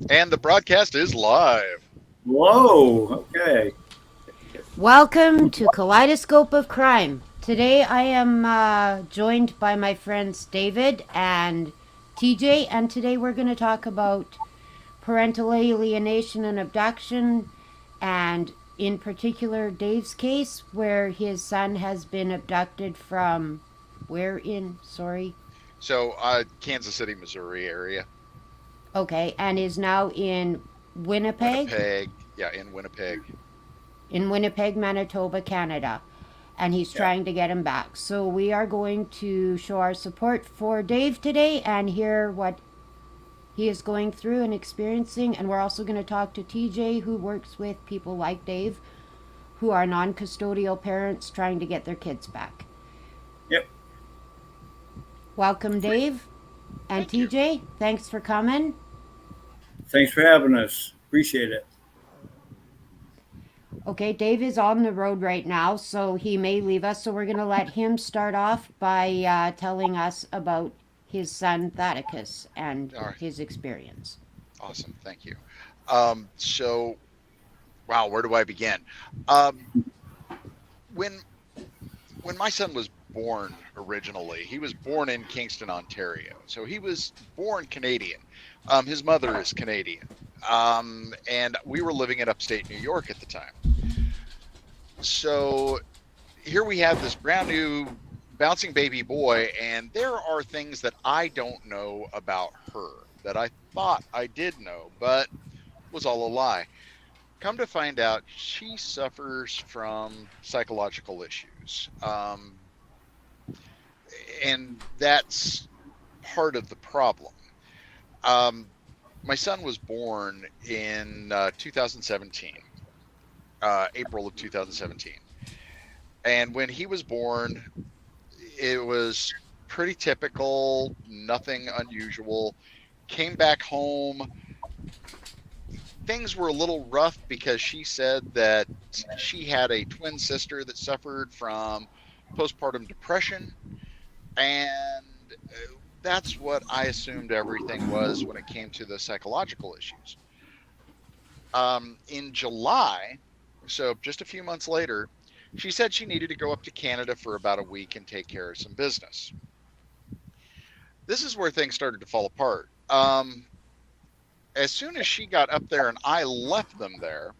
And the broadcast is live. Whoa. Okay. Welcome to Kaleidoscope of Crime. Today I am joined by my friends David and TJ, and today we're going to talk about parental alienation and abduction, and in particular Dave's case where his son has been abducted from where in, sorry? So, Kansas City, Missouri area, Okay, and is now in Winnipeg, Winnipeg. Yeah, in Winnipeg. Manitoba, Canada. And he's Yeah. trying to get him back. So we are going to show our support for Dave today and hear what he is going through and experiencing. And we're also going to talk to TJ, who works with people like Dave, who are non custodial parents trying to get their kids back. Yep. Welcome, Dave. And Thank you. TJ, thanks for coming. Thanks for having us. Appreciate it. Okay, Dave is on the road right now, so he may leave us. So we're going to let him start off by telling us about his son Thaddeus and All right. his experience. Awesome. Thank you. So, wow, where do I begin? Um, when when my son was born originally, he was born in Kingston, Ontario. So he was born Canadian. His mother is Canadian. And we were living in upstate New York at the time. So here we have this brand new bouncing baby boy, and there are things that I don't know about her that I thought I did know, but was all a lie. Come to find out, she suffers from psychological issues. And that's part of the problem. Um, my son was born in 2017, April of 2017. And when he was born, it was pretty typical, nothing unusual. Came back home. Things were a little rough because she said that she had a twin sister that suffered from postpartum depression. And that's what I assumed everything was when it came to the psychological issues. In July, so just a few months later, she said she needed to go up to Canada for about a week and take care of some business. This is where things started to fall apart. As soon as she got up there and I left them there,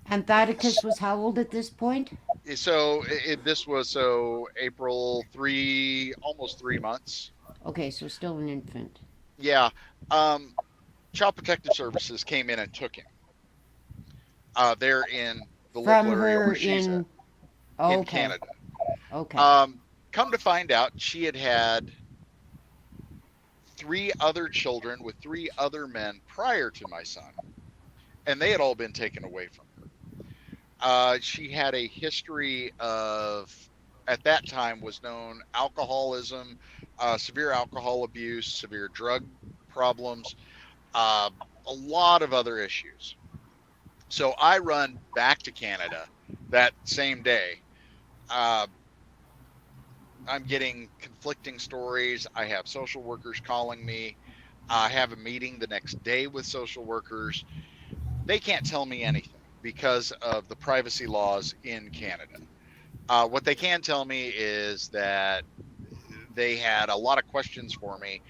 And Thaddeus was how old at this point? this was so April 3, almost 3 months. Okay, so still an infant. Yeah. Um, Child Protective Services came in and took him. They're in the local From area her where she's at in. Oh, in okay. Canada. Okay. Come to find out, she had three other children with three other men prior to my son, and they had all been taken away from her. She had a history of, at that time, was known alcoholism, severe alcohol abuse, severe drug problems, uh, a lot of other issues. So I run back to Canada that same day. Uh, I'm getting conflicting stories. I have social workers calling me. I have a meeting the next day with social workers. They can't tell me anything because of the privacy laws in Canada. What they can tell me is that they had a lot of questions for me.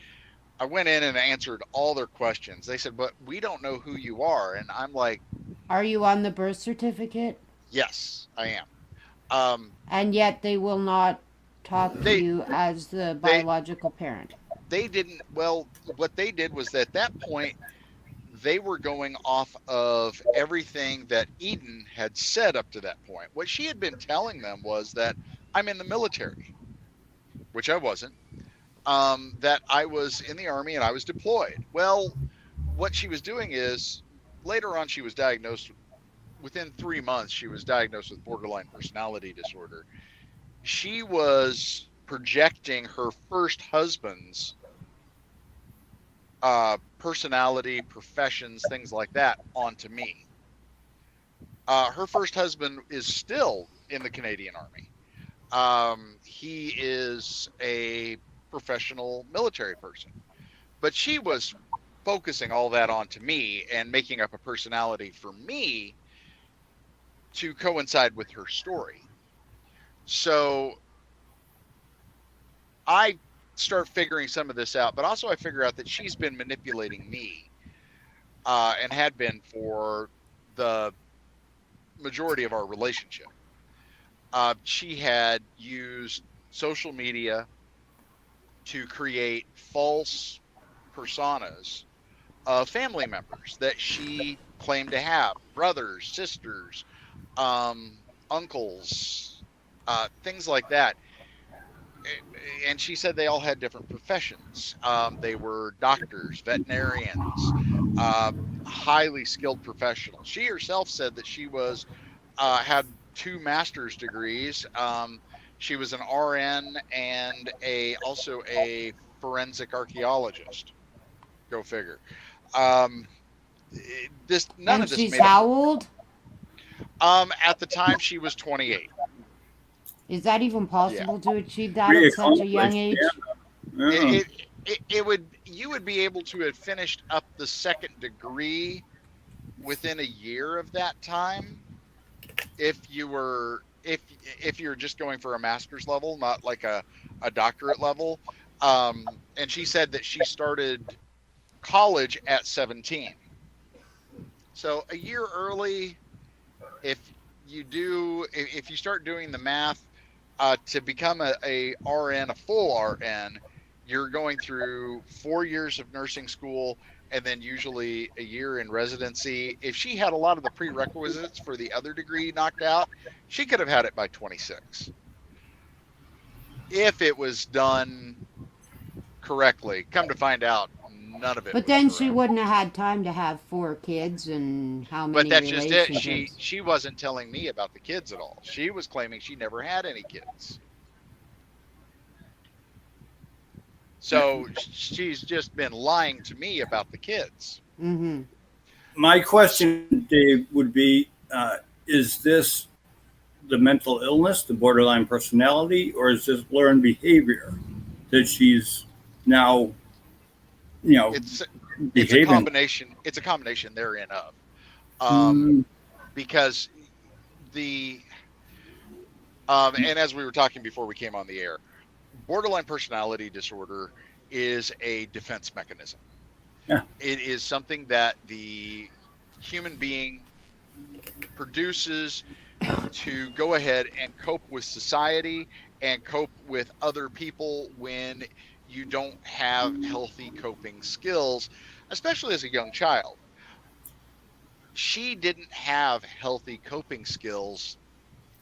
I went in and answered all their questions. They said, "But we don't know who you are." And I'm like, Are you on the birth certificate? "Yes, I am." Um, And yet they will not talk to they you as the they biological parent. they didn't. Well, what they did was that at that point they were going off of everything that Eden had said up to that point. What she had been telling them was that I'm in the military, which I wasn't. That I was in the army and I was deployed. Well, what she was doing is later on she was diagnosed within 3 months. She was diagnosed with borderline personality disorder. She was projecting her first husband's personality, professions, things like that onto me. Her first husband is still in the Canadian Army. He is a professional military person, but she was. focusing all that onto me and making up a personality for me to coincide with her story. So I start figuring some of this out, but also I figure out that she's been manipulating me, and had been for the majority of our relationship. She had used social media to create false personas of family members that she claimed to have, brothers, sisters, uncles, things like that. And she said they all had different professions. They were doctors, veterinarians, uh, highly skilled professionals. She herself said that she was had two master's degrees. She was an RN and a also a forensic archaeologist. Go figure. Um, this none And of this she's made up. how old? At the time, she was 28. Is that even Yeah. possible to achieve that Pretty at such a young accomplished. age? Yeah. It, Yeah. it would you would be able to have finished up the second degree within a year of that time if you were if you're just going for a master's level, not like a doctorate level. And she said that she started college at 17. So a year early, if if you start doing the math, to become a RN, a full RN, you're going through 4 years of nursing school and then usually a year in residency. If she had a lot of the prerequisites for the other degree knocked out, she could have had it by 26 if it was done correctly. Come to find out, none of it But was then she correct. wouldn't have had time to have 4 kids and how But many that's just it. relationships. She wasn't telling me about the kids at all. She was claiming she never had any kids. So she's just been lying to me about the kids. Mm-hmm. My question, Dave, would be: is this the mental illness, the borderline personality, or is this learned behavior that she's now, you know, It's it's a behaving? combination. It's a combination therein of, um, Mm, because the and as we were talking before we came on the air, borderline personality disorder is a defense mechanism. yeah, It is something that the human being produces to go ahead and cope with society and cope with other people when you don't have healthy coping skills, especially as a young child. She didn't have healthy coping skills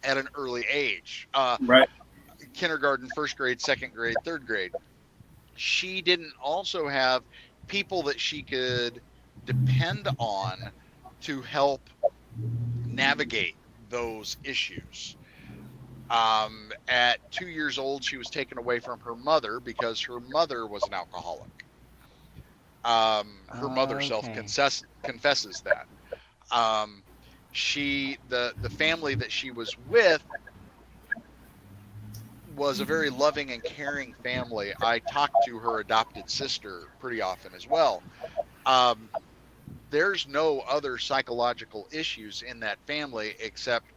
at an early age. right. Kindergarten, first grade, second grade, third grade. She didn't also have people that she could depend on to help navigate those issues. At 2 years old, she was taken away from her mother because her mother was an alcoholic. Her mother Okay. confesses that. The family that she was with was a very loving and caring family. I talked to her adopted sister pretty often as well. Um, there's no other psychological issues in that family except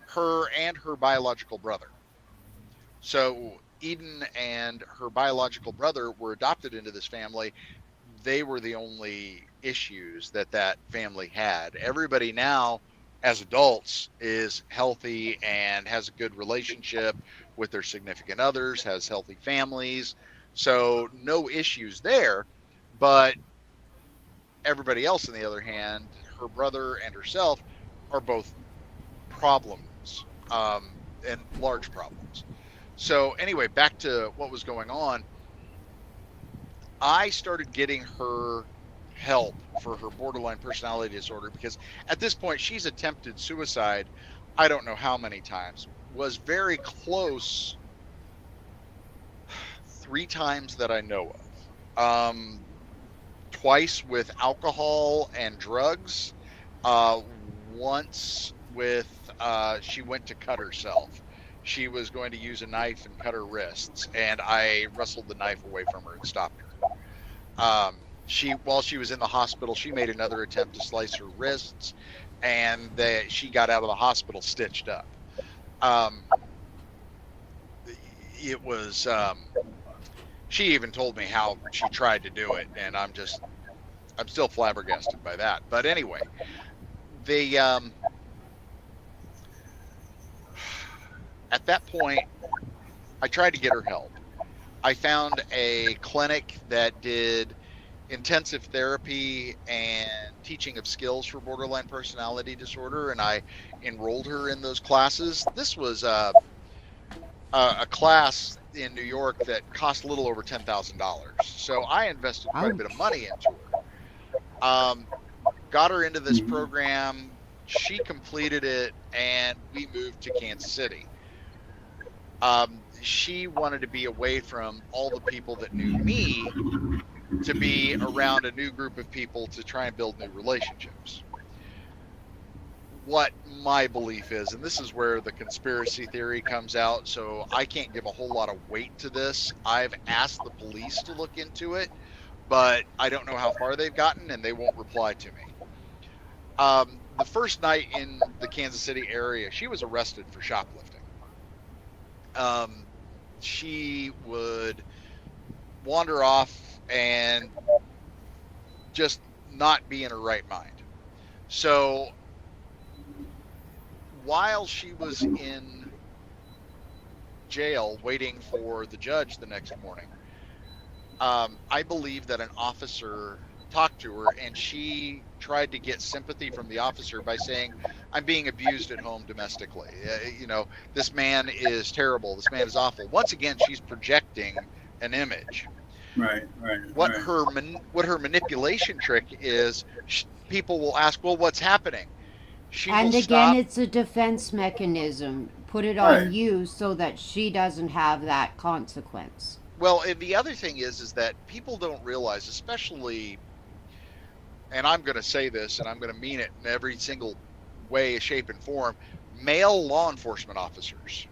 her and her biological brother. So Eden and her biological brother were adopted into this family. They were the only issues that that family had. Everybody now, as adults, is healthy and has a good relationship with their significant others, has healthy families. So no issues there. But everybody else, on the other hand, her brother and herself are both problems, and large problems. So anyway, back to what was going on. I started getting her help for her borderline personality disorder because at this point she's attempted suicide I don't know how many times, was very close 3 times that I know of. Twice with alcohol and drugs, uh, once with she went to cut herself. She was going to use a knife and cut her wrists, and I wrestled the knife away from her and stopped her. while she was in the hospital, she made another attempt to slice her wrists, and she got out of the hospital stitched up. Um, it was. She even told me how she tried to do it, and I'm still flabbergasted by that. But anyway, they at that point, I tried to get her help. I found a clinic that did intensive therapy and teaching of skills for borderline personality disorder, and I enrolled her in those classes. This was a class in New York that cost a little over $10,000. So I invested quite a bit of money into her. Got her into this Mhm. program. She completed it, and we moved to Kansas City. She wanted to be away from all the people that knew me to be around a new group of people to try and build new relationships. What my belief is, and this is where the conspiracy theory comes out, so I can't give a whole lot of weight to this. I've asked the police to look into it, but I don't know how far they've gotten, and they won't reply to me. The first night in the Kansas City area, she was arrested for shoplifting. She would wander off and just not be in her right mind. So while she was in jail waiting for the judge the next morning, I believe that an officer talked to her, and she tried to get sympathy from the officer by saying, "I'm being abused at home domestically. This man is terrible. This man is awful." Once again, she's projecting an image. Right. What her manipulation trick is, people will ask, "Well, what's happening?" She will And again, stop. it's a defense mechanism. Put it on Right. you so that she doesn't have that consequence. Well, and the other thing is that people don't realize, especially, and I'm going to say this, and I'm going to mean it in every single way, shape, and form, male law enforcement officers.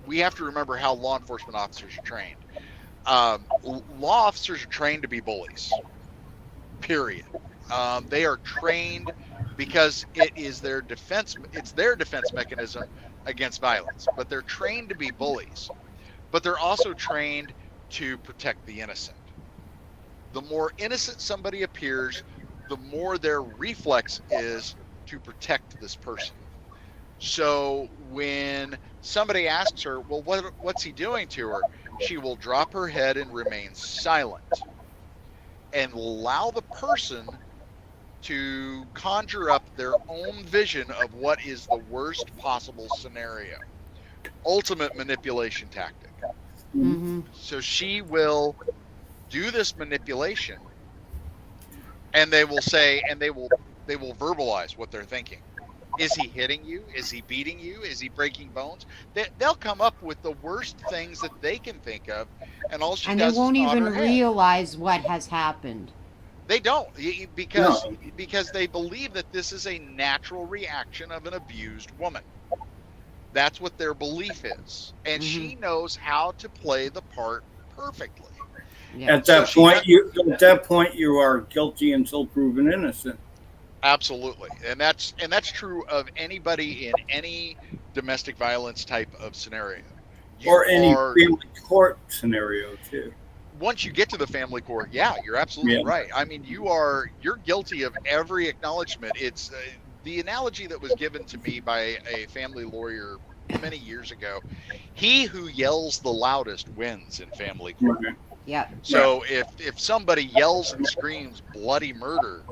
We have to remember how law enforcement officers are trained. Law officers are trained to be bullies. Period. They are trained because it is their defense. It's their defense mechanism against violence. But they're trained to be bullies. But they're also trained to protect the innocent. The more innocent somebody appears, the more their reflex is to protect this person. So when somebody asks her, "Well, what's he doing to her?" she will drop her head and remain silent and allow the person to conjure up their own vision of what is the worst possible scenario. Ultimate manipulation tactic. Mm-hmm. So she will do this manipulation, and they will say, and they will verbalize what they're thinking. Is he hitting you? Is he beating you? Is he breaking bones? They'll come up with the worst things that they can think of, and all she And they does is won't nod even her head. realize what has happened. They don't, because No. they believe that this is a natural reaction of an abused woman. That's what their belief is, and she knows how to play the part perfectly. Yeah. At that point, you are guilty until proven innocent. Absolutely, and that's true of anybody in any domestic violence type of scenario. Or any family court scenario too. Once you get to the family court, yeah, you're absolutely right. I mean, you're guilty of every acknowledgement. It's the analogy that was given to me by a family lawyer many years ago. He who yells the loudest wins in family court. Okay. Yeah. So if somebody yells and screams bloody murder,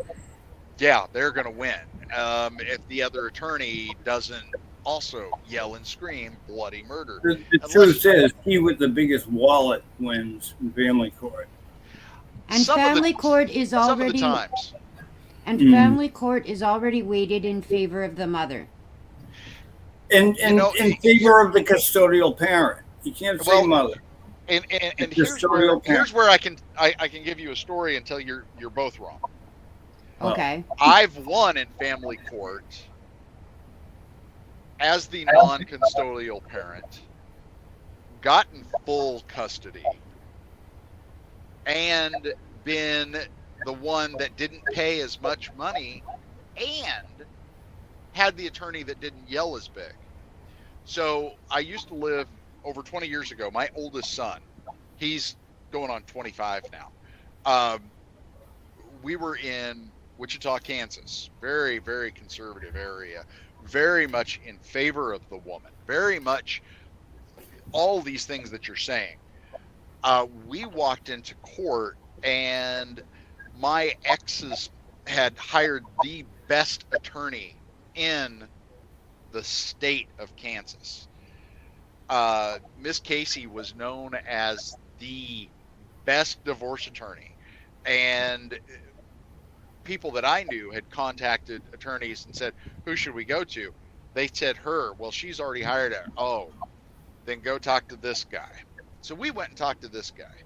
yeah, they're going to win. If the other attorney doesn't also yell and scream bloody murder. The truth is, he with the biggest wallet wins in family court. And family court is already some of the times. And family court is already weighted in favor of the mother. In favor of the custodial parent. You can't say mother. And here's where I can give you a story until you're both wrong. Okay. I've won in family court as the non-custodial parent, gotten full custody, and been the one that didn't pay as much money and had the attorney that didn't yell as big. So I used to live over 20 years ago. My oldest son, he's going on 25 now. Um, we were in Wichita, Kansas, very, very conservative area, very much in favor of the woman, very much all these things that you're saying. We walked into court, and my exes had hired the best attorney in the state of Kansas. Miss Casey was known as the best divorce attorney, and people that I knew had contacted attorneys and said, "Who should we go to?" They said her. Well, she's already hired her. Oh, then go talk to this guy. So we went and talked to this guy,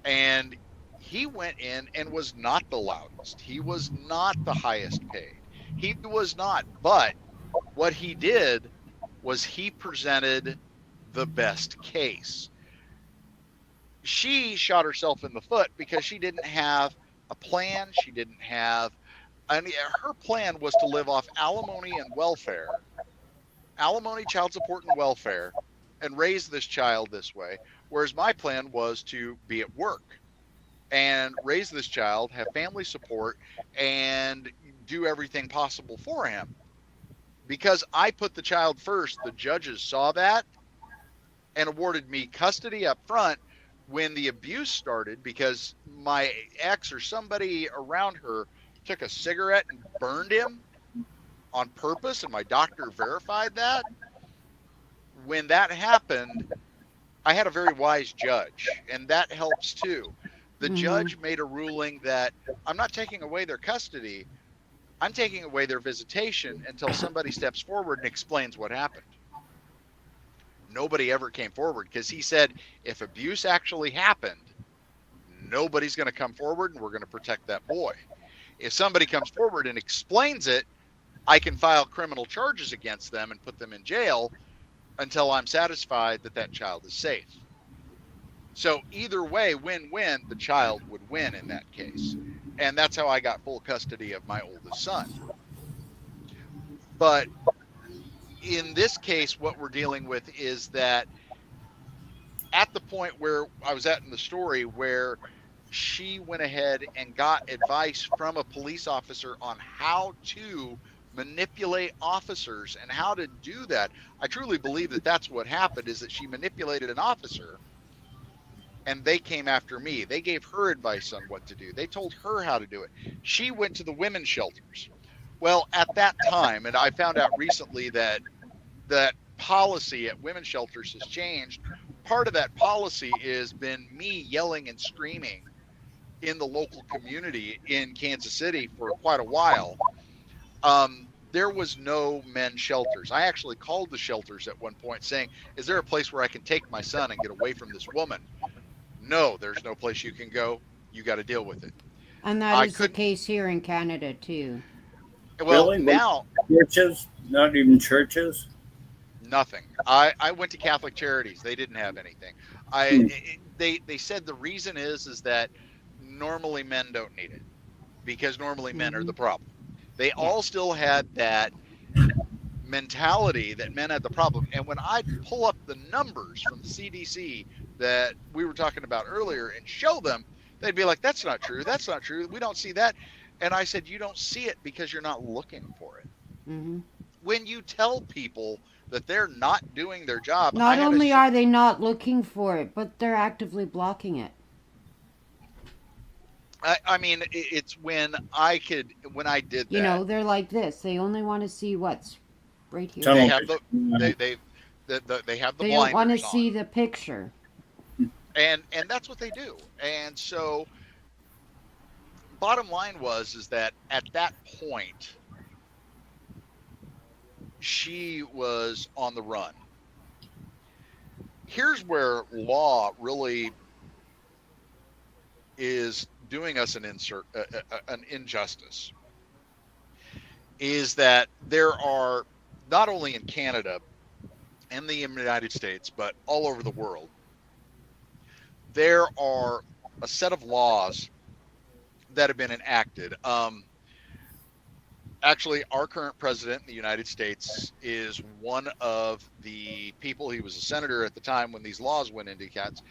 and he went in and was not the loudest. He was not the highest paid. He was not. But what he did was he presented the best case. She shot herself in the foot because she didn't have a plan. She didn't have any. Her plan was to live off alimony and welfare, alimony, child support, and welfare, and raise this child this way. Whereas my plan was to be at work and raise this child, have family support, and do everything possible for him. Because I put the child first, the judges saw that and awarded me custody up front when the abuse started, because my ex or somebody around her took a cigarette and burned him on purpose, and my doctor verified that. When that happened, I had a very wise judge, and that helps too. The judge made a ruling that I'm not taking away their custody, I'm taking away their visitation until somebody steps forward and explains what happened. Nobody ever came forward because he said if abuse actually happened, nobody's going to come forward and we're going to protect that boy. If somebody comes forward and explains it, I can file criminal charges against them and put them in jail until I'm satisfied that that child is safe. So either way, win-win, the child would win in that case. And that's how I got full custody of my oldest son. But in this case, what we're dealing with is that at the point where I was at in the story, where she went ahead and got advice from a police officer on how to manipulate officers and how to do that. I truly believe that that's what happened, is that she manipulated an officer and they came after me. They gave her advice on what to do. They told her how to do it. She went to the women's shelters. Well, at that time, and I found out recently that that policy at women's shelters has changed. Part of that policy has been me yelling and screaming in the local community in Kansas City for quite a while. There was no men's shelters. I actually called the shelters at one point saying, is there a place where I can take my son and get away from this woman? No, there's no place you can go. You got to deal with it. And that is the case here in Canada too. Well, Really? now Churches? Not even churches? nothing. I went to Catholic Charities. They didn't have anything. They said the reason is that normally men don't need it because normally men are the problem. They all still had that mentality that men had the problem. And when I pull up the numbers from the CDC that we were talking about earlier and show them, they'd be like, that's not true. That's not true. We don't see that. And I said, you don't see it because you're not looking for it. Mm-hmm. When you tell people that they're not doing their job, not only are they not looking for it, but they're actively blocking it. I mean, it's when I did that. You know, they're like this. They only want to see what's right here. They have they have the They blinders don't want to on. see the picture. And that's what they do. And so bottom line is that at that point she was on the run. Here's where law really is doing us an injustice, is that there are, not only in Canada and the United States, but all over the world, there are a set of laws that have been enacted. Actually, our current president in the United States is one of the people. He was a senator at the time when these laws went into effect.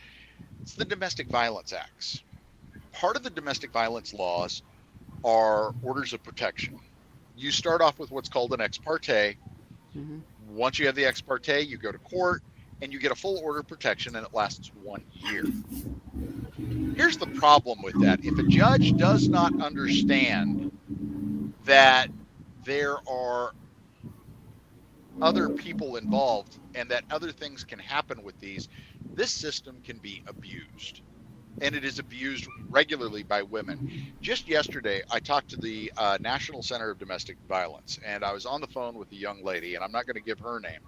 It's the domestic violence acts. Part of the domestic violence laws are orders of protection. You start off with what's called an ex parte. Mm-hmm. Once you have the ex parte, you go to court and you get a full order of protection, and it lasts 1 year. Here's the problem with that. If a judge does not understand that there are other people involved and that other things can happen with these, this system can be abused. And it is abused regularly by women. Just yesterday, I talked to the National Center of Domestic Violence, and I was on the phone with a young lady, and I'm not going to give her name,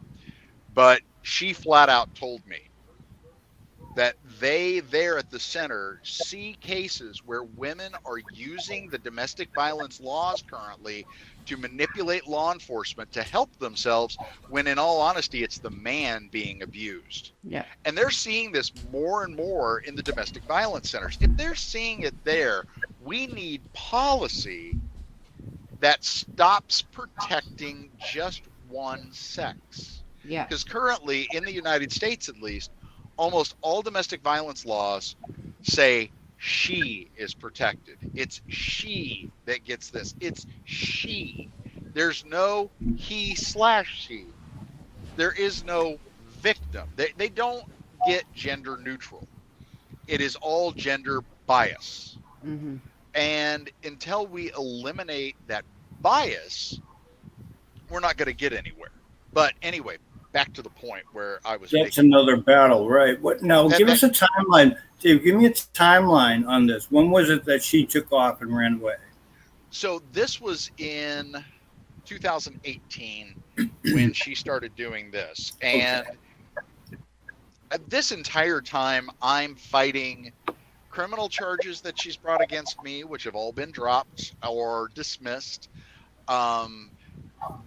but she flat out told me that they there at the center see cases where women are using the domestic violence laws currently to manipulate law enforcement to help themselves, when in all honesty it's the man being abused. Yeah. And they're seeing this more and more in the domestic violence centers. If they're seeing it there, we need policy that stops protecting just one sex. Yeah. Because currently in the United States, at least, almost all domestic violence laws say she is protected. It's she that gets this. It's she. There's no he/she. There is no victim. They don't get gender neutral. It is all gender bias. Mm-hmm. And until we eliminate that bias, we're not going to get anywhere. But anyway, back to the point where I was That's making. another battle, right? What now? Give us a timeline, Dave. Give me a timeline on this. When was it that she took off and ran away? So this was in 2018 when she started doing this. And this entire time, I'm fighting criminal charges that she's brought against me, which have all been dropped or dismissed.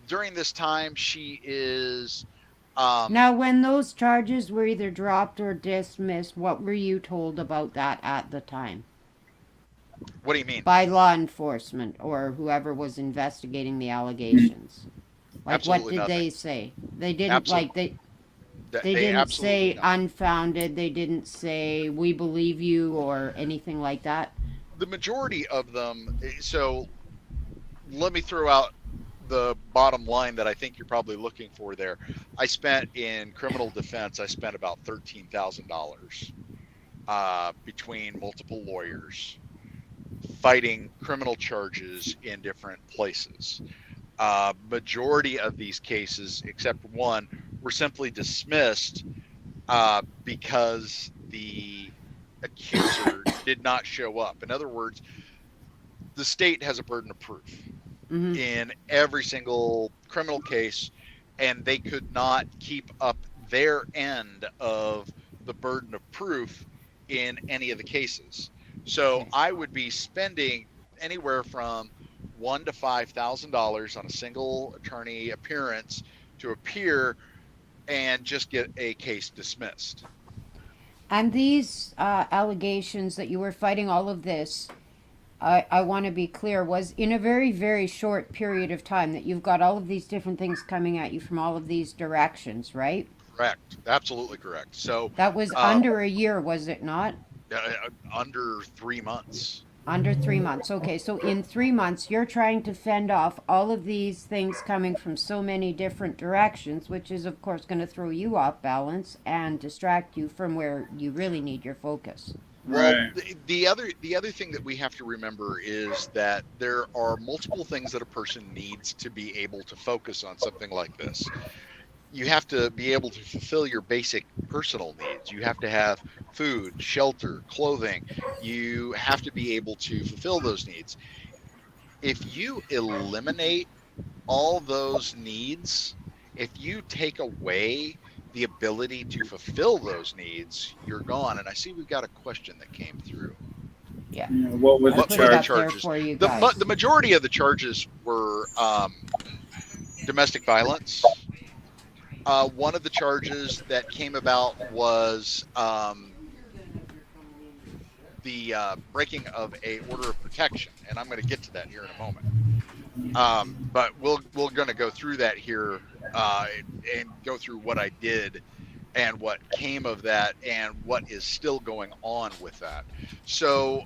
During this time, she is. Now, when those charges were either dropped or dismissed, what were you told about that at the time? What do you mean? By law enforcement or whoever was investigating the allegations. Like, Absolutely what did nothing. they say? They didn't Absolutely. they didn't absolutely say not. unfounded. They didn't say we believe you or anything like that. The majority of them. So let me throw out the bottom line that I think you're probably looking for there. I spent in criminal defense, I spent about $13,000 between multiple lawyers fighting criminal charges in different places. Majority of these cases, except one, were simply dismissed because the accuser did not show up. In other words, the state has a burden of proof in every single criminal case, and they could not keep up their end of the burden of proof in any of the cases. So I would be spending anywhere from $1,000 to $5,000 on a single attorney appearance to appear and just get a case dismissed. And these allegations that you were fighting all of this, I want to be clear, was in a very, very short period of time that you've got all of these different things coming at you from all of these directions, right? Correct. Absolutely correct. So That was under a year, was it not? under 3 months. Under 3 months. Okay, so in 3 months, you're trying to fend off all of these things coming from so many different directions, which is, of course, going to throw you off balance and distract you from where you really need your focus. Well, Right. the other thing that we have to remember is that there are multiple things that a person needs to be able to focus on something like this. You have to be able to fulfill your basic personal needs. You have to have food, shelter, clothing. You have to be able to fulfill those needs. If you eliminate all those needs, if you take away the ability to fulfill those needs, you're gone. And I see we've got a question that came through. Yeah. What were the What Put were it the up there charges? for you guys. The majority of the charges were domestic violence. One of the charges that came about was breaking of a order of protection, and I'm going to get to that here in a moment. But we're going to go through that here and go through what I did and what came of that and what is still going on with that. So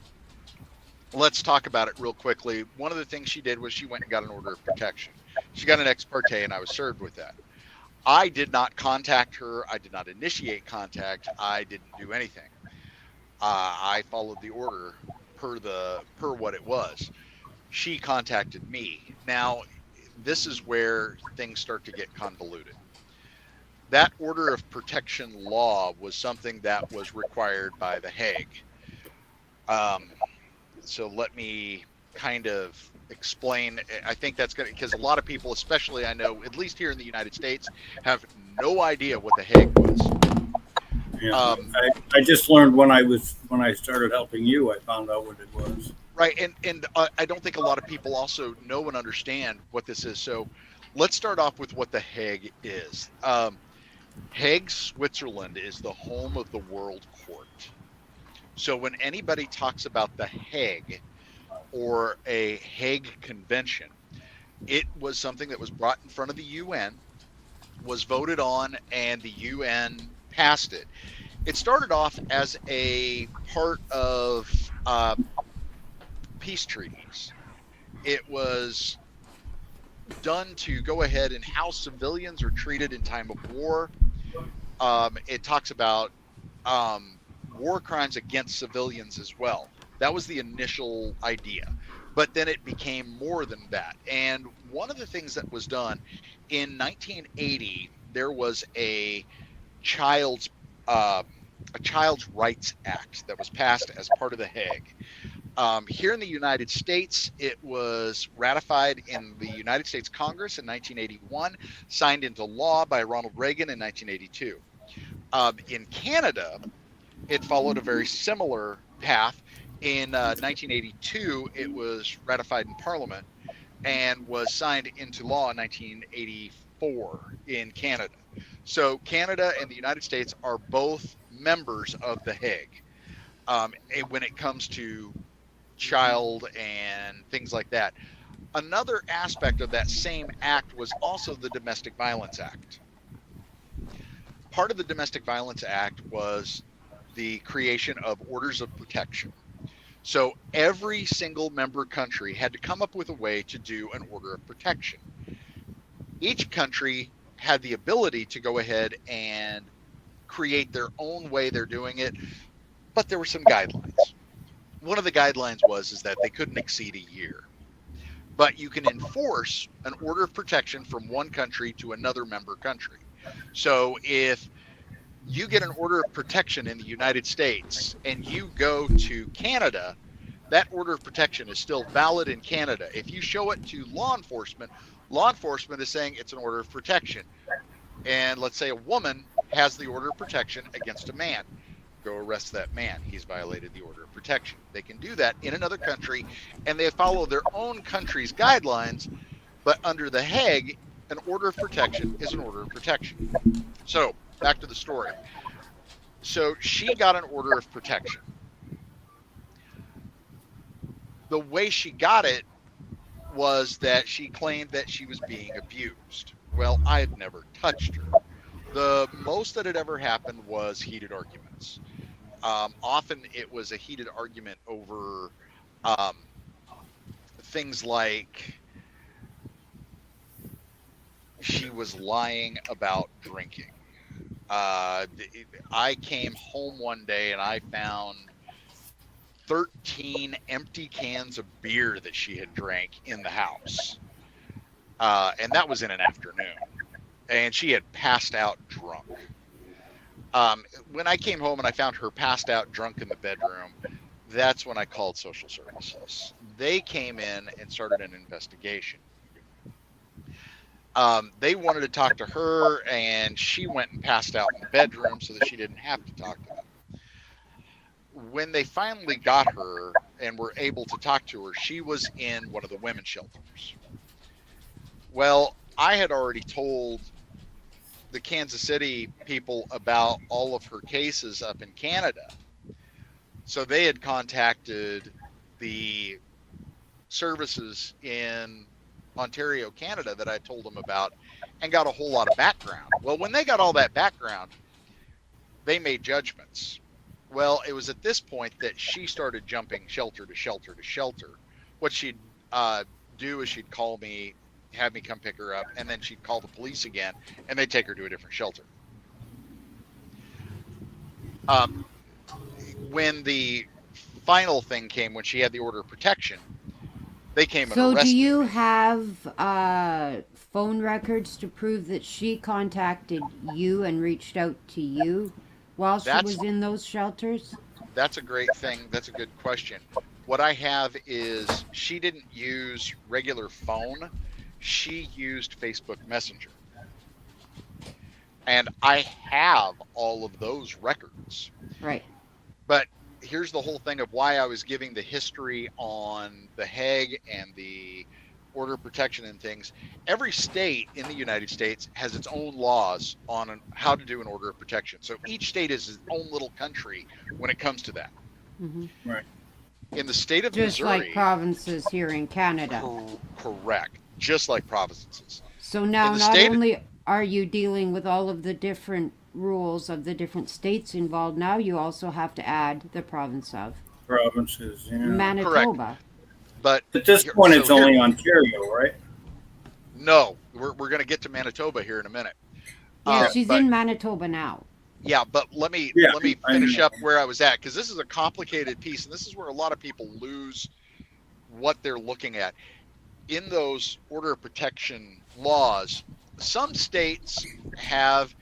let's talk about it real quickly. One of the things she did was she went and got an order of protection. She got an ex parte, and I was served with that. I did not contact her. I did not initiate contact. I didn't do anything. I followed the order per what it was. She contacted me. Now, this is where things start to get convoluted. That order of protection law was something that was required by the Hague. So let me kind of explain. I think that's going to, because a lot of people, especially I know, at least here in the United States, have no idea what the Hague was. Yeah. I just learned when I started helping you, I found out what it was. Right, and I don't think a lot of people also know and understand what this is. So let's start off with what the Hague is. Hague, Switzerland is the home of the World Court. So when anybody talks about the Hague or a Hague Convention, it was something that was brought in front of the UN, was voted on, and the UN passed it. It started off as a part of peace treaties. It was done to go ahead and how civilians are treated in time of war. It talks about war crimes against civilians as well. That was the initial idea. But then it became more than that. And one of the things that was done in 1980, there was a child's Rights Act that was passed as part of the Hague. Here in the United States, it was ratified in the United States Congress in 1981, signed into law by Ronald Reagan in 1982. In Canada, it followed a very similar path. In 1982, it was ratified in Parliament and was signed into law in 1984 in Canada. So Canada and the United States are both members of the Hague when it comes to child and things like that. Another aspect of that same act was also the Domestic Violence Act. Part of the Domestic Violence Act was the creation of orders of protection. So every single member country had to come up with a way to do an order of protection. Each country had the ability to go ahead and create their own way they're doing it, but there were some guidelines. One of the guidelines is that they couldn't exceed a year. But you can enforce an order of protection from one country to another member country. So if you get an order of protection in the United States and you go to Canada, that order of protection is still valid in Canada. If you show it to law enforcement is saying it's an order of protection. And let's say a woman has the order of protection against a man. Go arrest that man. He's violated the order of protection. They can do that in another country, and they follow their own country's guidelines. But under the Hague, an order of protection is an order of protection. So back to the story. So she got an order of protection. The way she got it was that she claimed that she was being abused. Well, I had never touched her. The most that had ever happened was heated arguments. Often it was a heated argument over things like she was lying about drinking. I came home one day and I found 13 empty cans of beer that she had drank in the house. And that was in an afternoon. And she had passed out drunk. When I came home and I found her passed out drunk in the bedroom, that's when I called social services. They came in and started an investigation. They wanted to talk to her, and she went and passed out in the bedroom so that she didn't have to talk to them. When they finally got her and were able to talk to her, she was in one of the women's shelters. Well, I had already told the Kansas City people about all of her cases up in Canada. So they had contacted the services in Ontario, Canada that I told them about and got a whole lot of background. Well, when they got all that background, they made judgments. Well, it was at this point that she started jumping shelter to shelter to shelter. What she'd do is she'd call me, have me come pick her up, and then she'd call the police again, and they'd take her to a different shelter. When the final thing came, when she had the order of protection, they came and So, arrested do you me. have phone records to prove that she contacted you and reached out to you while she That's was in those shelters? that's a great thing. That's a good question. What I have is she didn't use regular phone. She used Facebook Messenger. And I have all of those records. Right. But here's the whole thing of why I was giving the history on the Hague and the order of protection and things. Every state in the United States has its own laws on how to do an order of protection. So each state is its own little country when it comes to that. Hmm. Right. In the state of Just Missouri, like provinces here in Canada. correct, just like provinces. So now, In the not state, only are you dealing with all of the different rules of the different states involved, now you also have to add the province of Provinces, yeah. Manitoba. but At this point, so it's here, only Ontario, right? no, we're going to get to Manitoba here in a minute. Yeah, she's But in Manitoba now. yeah, but let me Yeah, I finish know. up where I was at, because this is a complicated piece, and this is where a lot of people lose what they're looking at. In those order of protection laws, some states have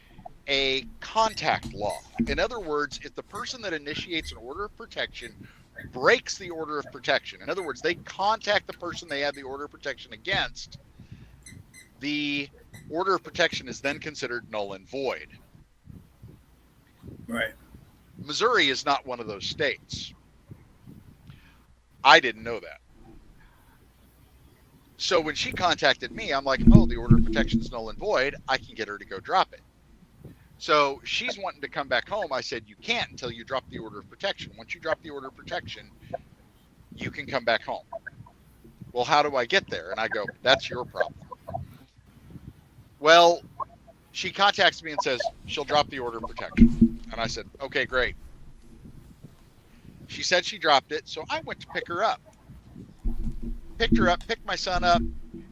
a contact law. In other words, if the person that initiates an order of protection breaks the order of protection, in other words, they contact the person they have the order of protection against, the order of protection is then considered null and void. Right. Missouri is not one of those states. I didn't know that. So when she contacted me, I'm like, oh, the order of protection is null and void. I can get her to go drop it. So she's wanting to come back home. I said, you can't until you drop the order of protection. Once you drop the order of protection, you can come back home. Well, how do I get there? And I go, that's your problem. Well, she contacts me and says she'll drop the order of protection. And I said, okay, great. She said she dropped it, so I went to pick her up. Picked her up, picked my son up,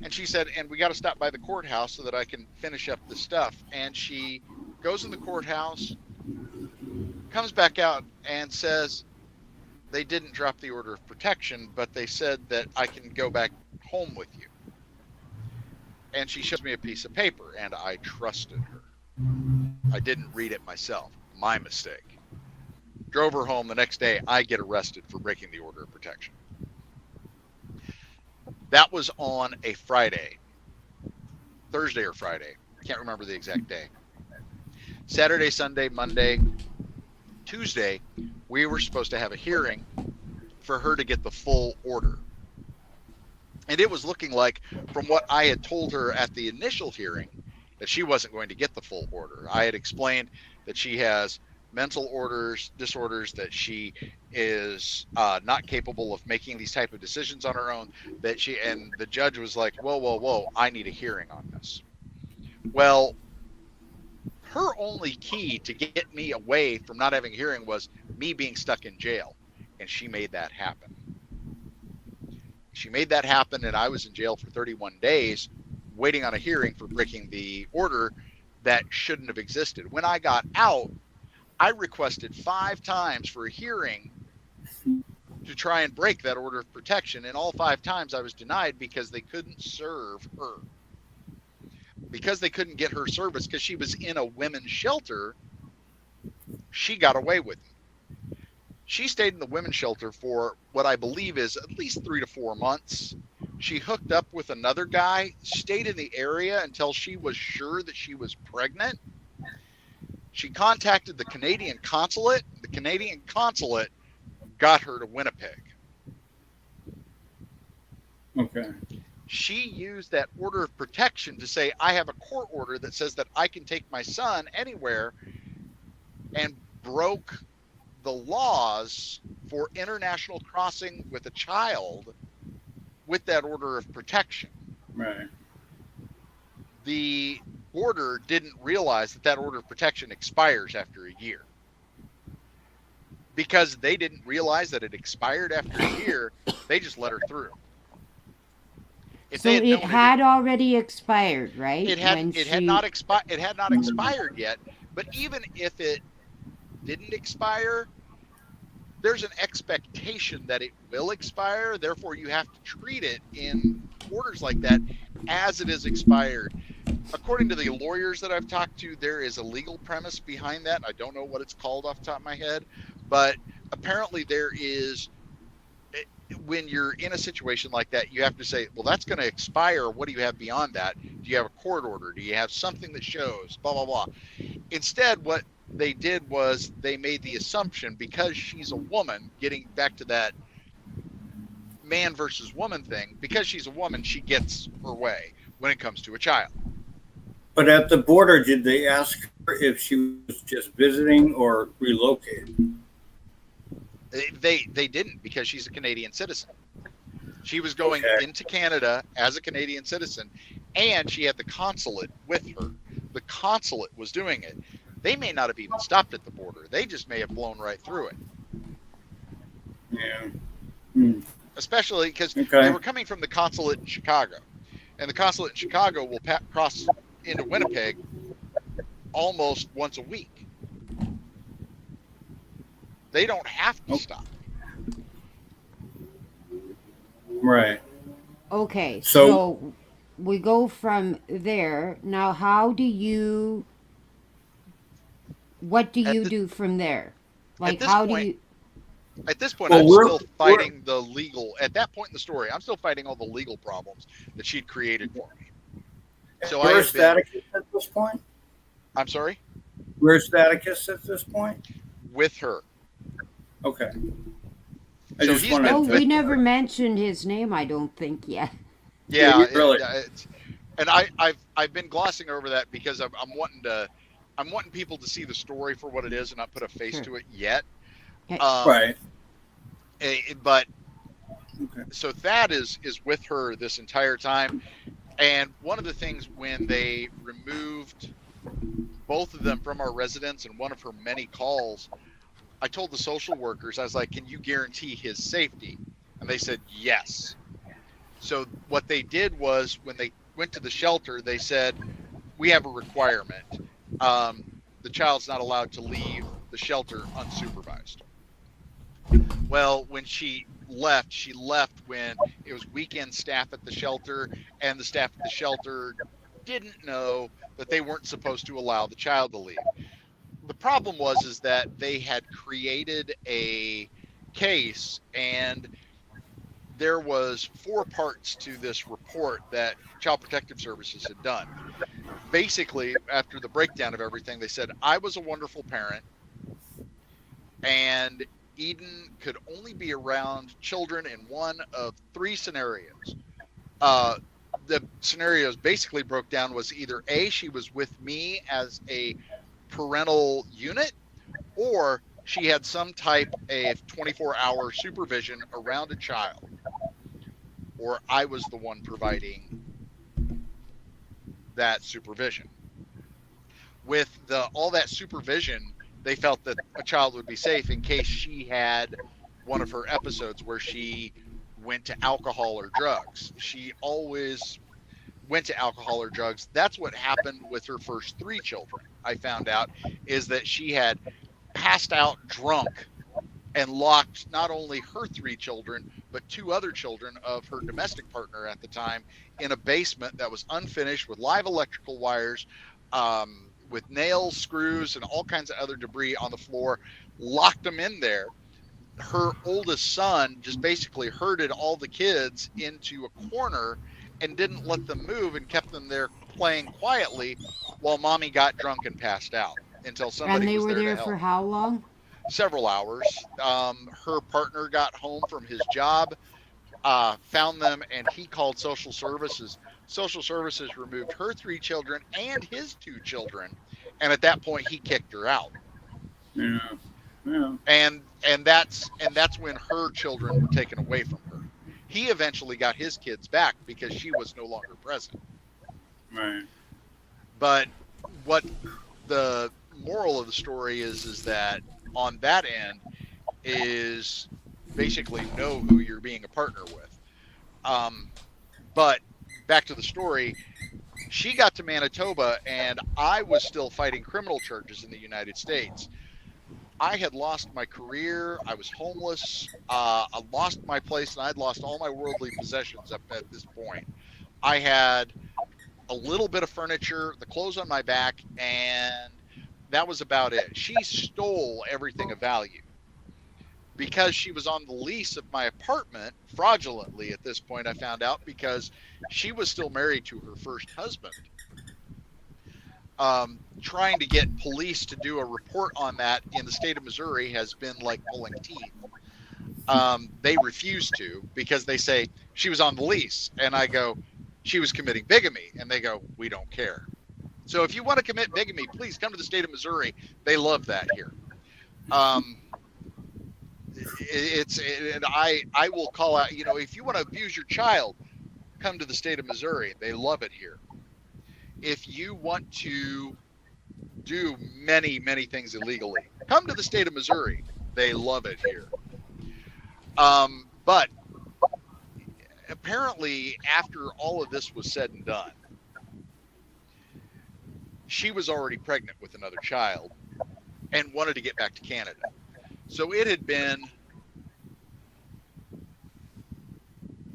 and she said, and we got to stop by the courthouse so that I can finish up the stuff. And she goes in the courthouse, comes back out and says, they didn't drop the order of protection, but they said that I can go back home with you. And she shows me a piece of paper, and I trusted her. I didn't read it myself. My mistake. Drove her home. The next day, I get arrested for breaking the order of protection. That was on a Friday, Thursday or Friday. I can't remember the exact day. Saturday, Sunday, Monday, Tuesday, we were supposed to have a hearing for her to get the full order. And it was looking like, from what I had told her at the initial hearing, that she wasn't going to get the full order. I had explained that she has mental disorders, that she is not capable of making these type of decisions on her own, and the judge was like, whoa, I need a hearing on this. Well, her only key to get me away from not having a hearing was me being stuck in jail, and she made that happen. She made that happen, and I was in jail for 31 days waiting on a hearing for breaking the order that shouldn't have existed. When I got out, I requested 5 times for a hearing to try and break that order of protection, and all 5 times I was denied because they couldn't serve her. Because they couldn't get her service because she was in a women's shelter, she got away with it. She stayed in the women's shelter for what I believe is at least 3 to 4 months. She hooked up with another guy, stayed in the area until she was sure that she was pregnant. She contacted the Canadian consulate. The Canadian consulate got her to Winnipeg. Okay. She used that order of protection to say, I have a court order that says that I can take my son anywhere, and broke the laws for international crossing with a child with that order of protection. Right. The border didn't realize that that order of protection expires after a year. Because they didn't realize that it expired after a year, they just let her through. If So they had it known had already expired, right? it had not expired yet, but even if it didn't expire, there's an expectation that it will expire. Therefore, you have to treat it in orders like that as it is expired. According to the lawyers that I've talked to, there is a legal premise behind that. I don't know what it's called off the top of my head, but apparently there is, when you're in a situation like that, you have to say, well, that's going to expire. What do you have beyond that? Do you have a court order? Do you have something that shows blah, blah, blah? Instead, what they did was they made the assumption, because she's a woman, getting back to that man versus woman thing, because she's a woman, she gets her way when it comes to a child. But at the border, did they ask her if she was just visiting or relocated? They didn't, because she's a Canadian citizen. She was going into Canada as a Canadian citizen, and she had the consulate with her. The consulate was doing it. They may not have even stopped at the border. They just may have blown right through it. Yeah. Especially because they were coming from the consulate in Chicago. And the consulate in Chicago will cross into Winnipeg almost once a week. They don't have to stop. Right. Okay, so we go from there. Now, what do you do from there? Like, how do you... At this point, I'm still fighting the legal... At that point in the story, I'm still fighting all the legal problems that she'd created for me. So where's Staticus at this point? I'm sorry? Where's Staticus at this point? With her. Okay. We never mentioned his name, I don't think, yet. Yeah, really. And I've been glossing over that because I'm wanting people to see the story for what it is and not put a face to it yet. Right. But so Thad is with her this entire time, and one of the things when they removed both of them from our residence and one of her many calls, I told the social workers, I was like, can you guarantee his safety? And they said yes. So what they did was, when they went to the shelter, they said, we have a requirement. The child's not allowed to leave the shelter unsupervised. Well, when she left when it was weekend staff at the shelter, and the staff at the shelter didn't know that they weren't supposed to allow the child to leave. The problem is that they had created a case, and there was 4 parts to this report that Child Protective Services had done. Basically, after the breakdown of everything, they said, I was a wonderful parent, and Eden could only be around children in one of 3 scenarios. The scenarios basically broke down was either A, she was with me as a parental unit, or she had some type of 24-hour supervision around a child, or I was the one providing that supervision. With all that supervision, they felt that a child would be safe in case she had one of her episodes where she went to alcohol or drugs. She always went to alcohol or drugs. That's what happened with her first 3 children. I found out is that she had passed out drunk and locked not only her 3 children, but 2 other children of her domestic partner at the time in a basement that was unfinished with live electrical wires, with nails, screws, and all kinds of other debris on the floor, locked them in there. Her oldest son just basically herded all the kids into a corner and didn't let them move and kept them there playing quietly while mommy got drunk and passed out until somebody was there to help. And they were there for how long? Several hours. Her partner got home from his job, found them, and he called social services. Social services removed her 3 children and his 2 children, and at that point he kicked her out. Yeah. Yeah. and that's when her children were taken away from her. He eventually got his kids back because she was no longer present. Right. But what the moral of the story is that on that end is basically know who you're being a partner with. But back to the story, she got to Manitoba and I was still fighting criminal charges in the United States. I had lost my career. I was homeless. I lost my place and I'd lost all my worldly possessions up at this point. I had a little bit of furniture, the clothes on my back, and that was about it. She stole everything of value because she was on the lease of my apartment fraudulently at this point. I found out because she was still married to her first husband. Trying to get police to do a report on that in the state of Missouri has been like pulling teeth. They refuse to because they say she was on the lease. And I go, she was committing bigamy. And they go, we don't care. So if you want to commit bigamy, please come to the state of Missouri. They love that here. And I will call out, if you want to abuse your child, come to the state of Missouri. They love it here. If you want to do many, many things illegally, come to the state of Missouri. They love it here. But apparently, after all of this was said and done, she was already pregnant with another child and wanted to get back to Canada. So it had been,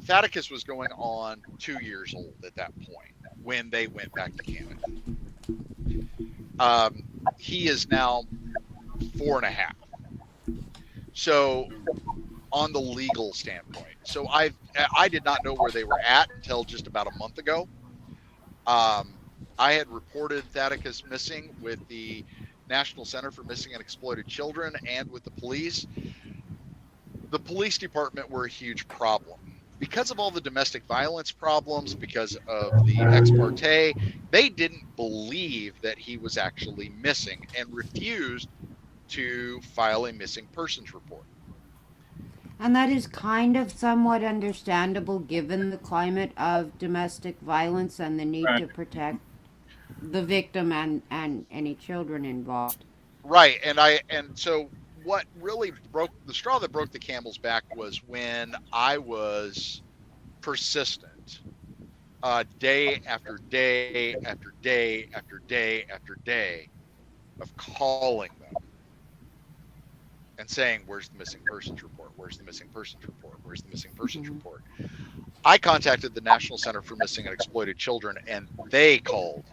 Thaddeus was going on 2 years old at that point when they went back to Canada. He is now 4.5. So on the legal standpoint, so I did not know where they were at until just about a month ago. I had reported Thaddeus missing with the National Center for Missing and Exploited Children and with the police. The police department were a huge problem. Because of all the domestic violence problems, because of the ex parte, they didn't believe that he was actually missing and refused to file a missing persons report. And that is kind of somewhat understandable given the climate of domestic violence and the need to protect the victim and any children involved. Right. And so what really broke the straw that broke the camel's back was when I was persistent, day after day after day after day after day of calling them and saying, where's the missing persons report? Where's the missing persons report? Where's the missing persons report? I contacted the National Center for Missing and Exploited Children, and they called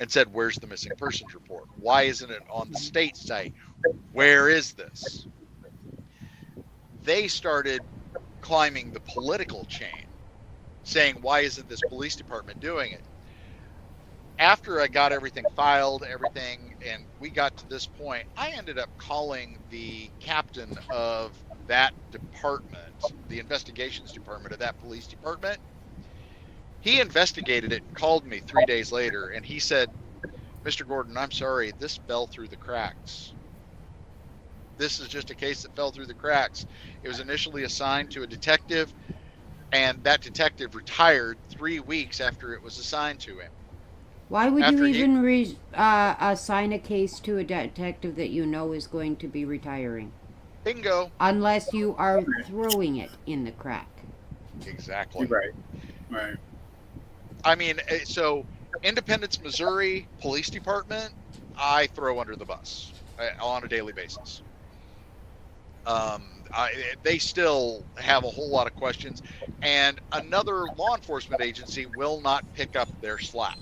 and said, where's the missing persons report? Why isn't it on the state site? Where is this? They started climbing the political chain, saying, why isn't this police department doing it? After I got everything filed, and we got to this point, I ended up calling the captain of that department, the investigations department of that police department. He investigated it and called me 3 days later, and he said, Mr. Gordon, I'm sorry, this fell through the cracks. This is just a case that fell through the cracks. It was initially assigned to a detective, and that detective retired 3 weeks after it was assigned to him. Why would you even assign a case to a detective that you know is going to be retiring? Bingo. Unless you are throwing it in the crack. Exactly. Right. I mean, so Independence, Missouri Police Department, I throw under the bus on a daily basis. They still have a whole lot of questions, and another law enforcement agency will not pick up their slack.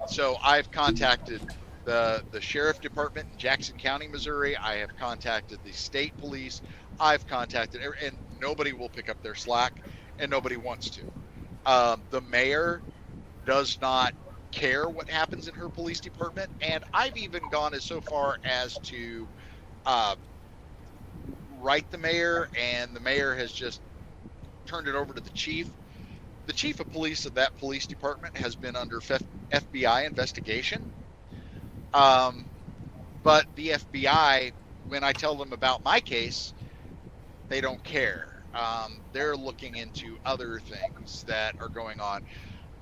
So I've contacted the sheriff department in Jackson County, Missouri. I have contacted the state police. I've contacted, and nobody will pick up their slack, and nobody wants to. The mayor does not care what happens in her police department, and I've even gone so far as to write the mayor, and the mayor has just turned it over to the chief. The chief of police of that police department has been under FBI investigation. But the FBI, when I tell them about my case, they don't care. They're looking into other things that are going on.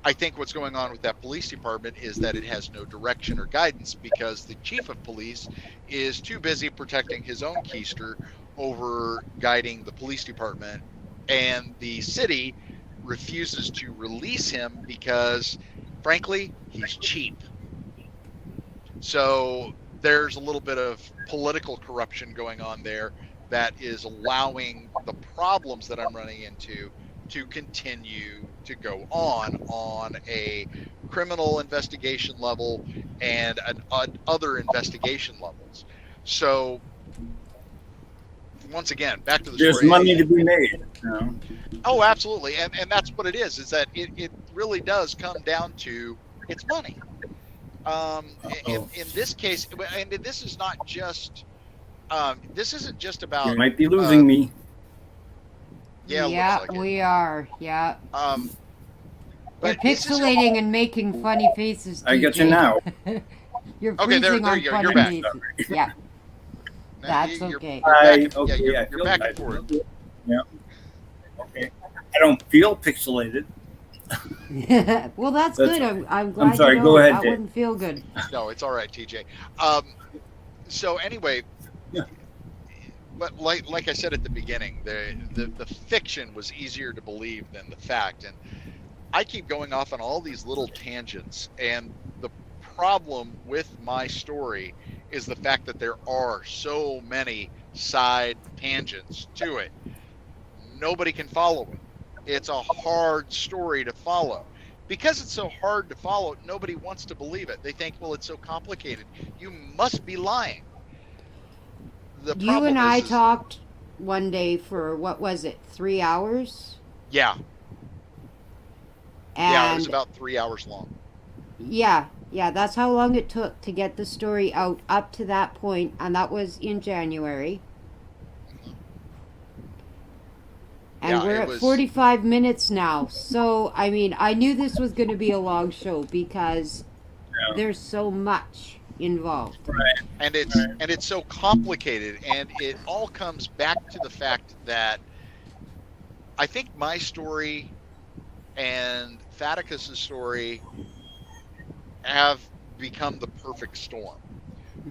I think what's going on with that police department is that it has no direction or guidance because the chief of police is too busy protecting his own keister over guiding the police department. And the city refuses to release him because, frankly, he's cheap. So there's a little bit of political corruption going on there that is allowing the problems that I'm running into to continue to go on a criminal investigation level and other investigation levels. So once again, back to the There's story. money to be made. You know? Oh, absolutely. And that's what it is that it really does come down to it's money. In this case, and this is not just, this isn't just about. You might be losing me. Yeah, yeah, looks like it. we are. Yeah. But You're this is- pixelating and making funny faces. I get you TJ. now. You're Okay, there freezing on you go. funny You're back. faces. Yeah, Now, that's you're okay. back- Okay, you're I feel back I and forth. feel- Yeah. Okay. I don't feel pixelated. Well, that's That's- good. I'm glad. sorry, you go don't. ahead, That Dave. wouldn't feel good. No, it's all right, TJ. So anyway, Yeah. but like I said at the beginning, the fiction was easier to believe than the fact, and I keep going off on all these little tangents. And the problem with my story is the fact that there are so many side tangents to it. Nobody can follow it. It's a hard story to follow. Because it's so hard to follow, nobody wants to believe it. They think, well, it's so complicated. You must be lying. The You problem and I is, talked one day for what was it, 3 hours? yeah, And yeah, it was about 3 hours long. yeah, that's how long it took to get the story out up to that point, and that was in January. And Yeah, we're it at was- 45 minutes now. So, I mean, I knew this was going to be a long show because Yeah. there's so much involved. And it's so complicated, and it all comes back to the fact that I think my story and Faticus's story have become the perfect storm.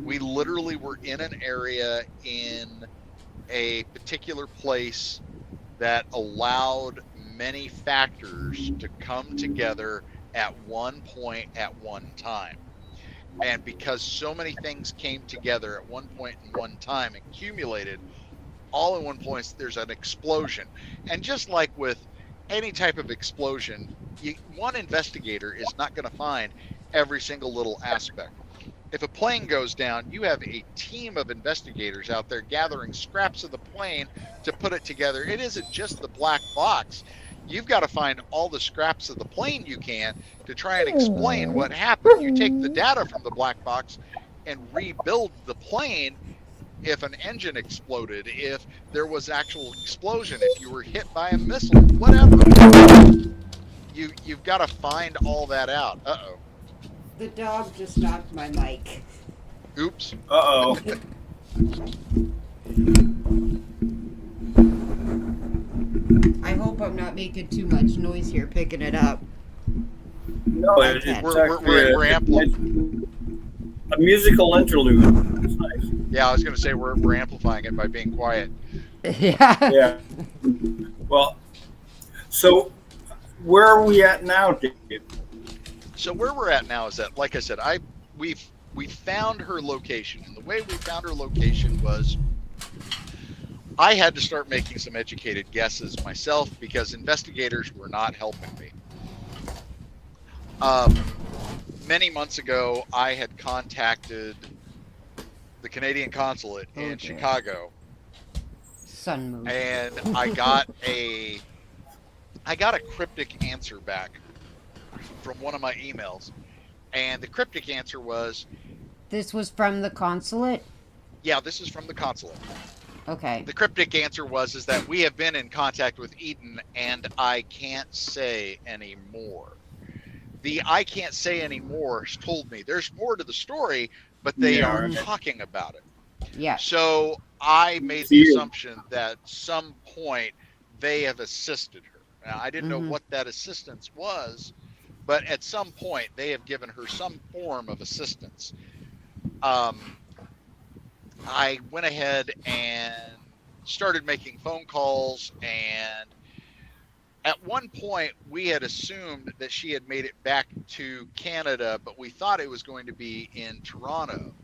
We literally were in an area in a particular place that allowed many factors to come together at one point at one time. And because so many things came together at one point in one time, accumulated all in one point, there's an explosion. And just like with any type of explosion, one investigator is not going to find every single little aspect. If a plane goes down, you have a team of investigators out there gathering scraps of the plane to put it together. It isn't just the black box. You've got to find all the scraps of the plane you can to try and explain what happened. You take the data from the black box and rebuild the plane if an engine exploded, if there was actual explosion, if you were hit by a missile, whatever. You've got to find all that out. Uh-oh. The dog just knocked my mic. Oops. Uh-oh. I hope I'm not making too much noise here picking it up. No, it's We're actually ampli- a musical interlude. It's nice. Yeah, I was going to say we're amplifying it by being quiet. Yeah. Yeah. Well, so where are we at now, Dave? So where we're at now is that, like I said, we found her location, and the way we found her location was I had to start making some educated guesses myself because investigators were not helping me. Many months ago, I had contacted the Canadian consulate in Okay. Chicago, Sun moon. and I got a cryptic answer back from one of my emails, and the cryptic answer was, This was from the consulate? yeah, this is from the consulate. Okay. The cryptic answer is that we have been in contact with Eden, and I can't say any more. The I can't say any more told me there's more to the story, but they Yeah, are right. talking about it. Yeah. So I made the Fear. assumption that some point they have assisted her. Now, I didn't know Mhm. what that assistance was, but at some point they have given her some form of assistance. Um, I went ahead and started making phone calls, and at one point we had assumed that she had made it back to Canada, but we thought it was going to be in Toronto.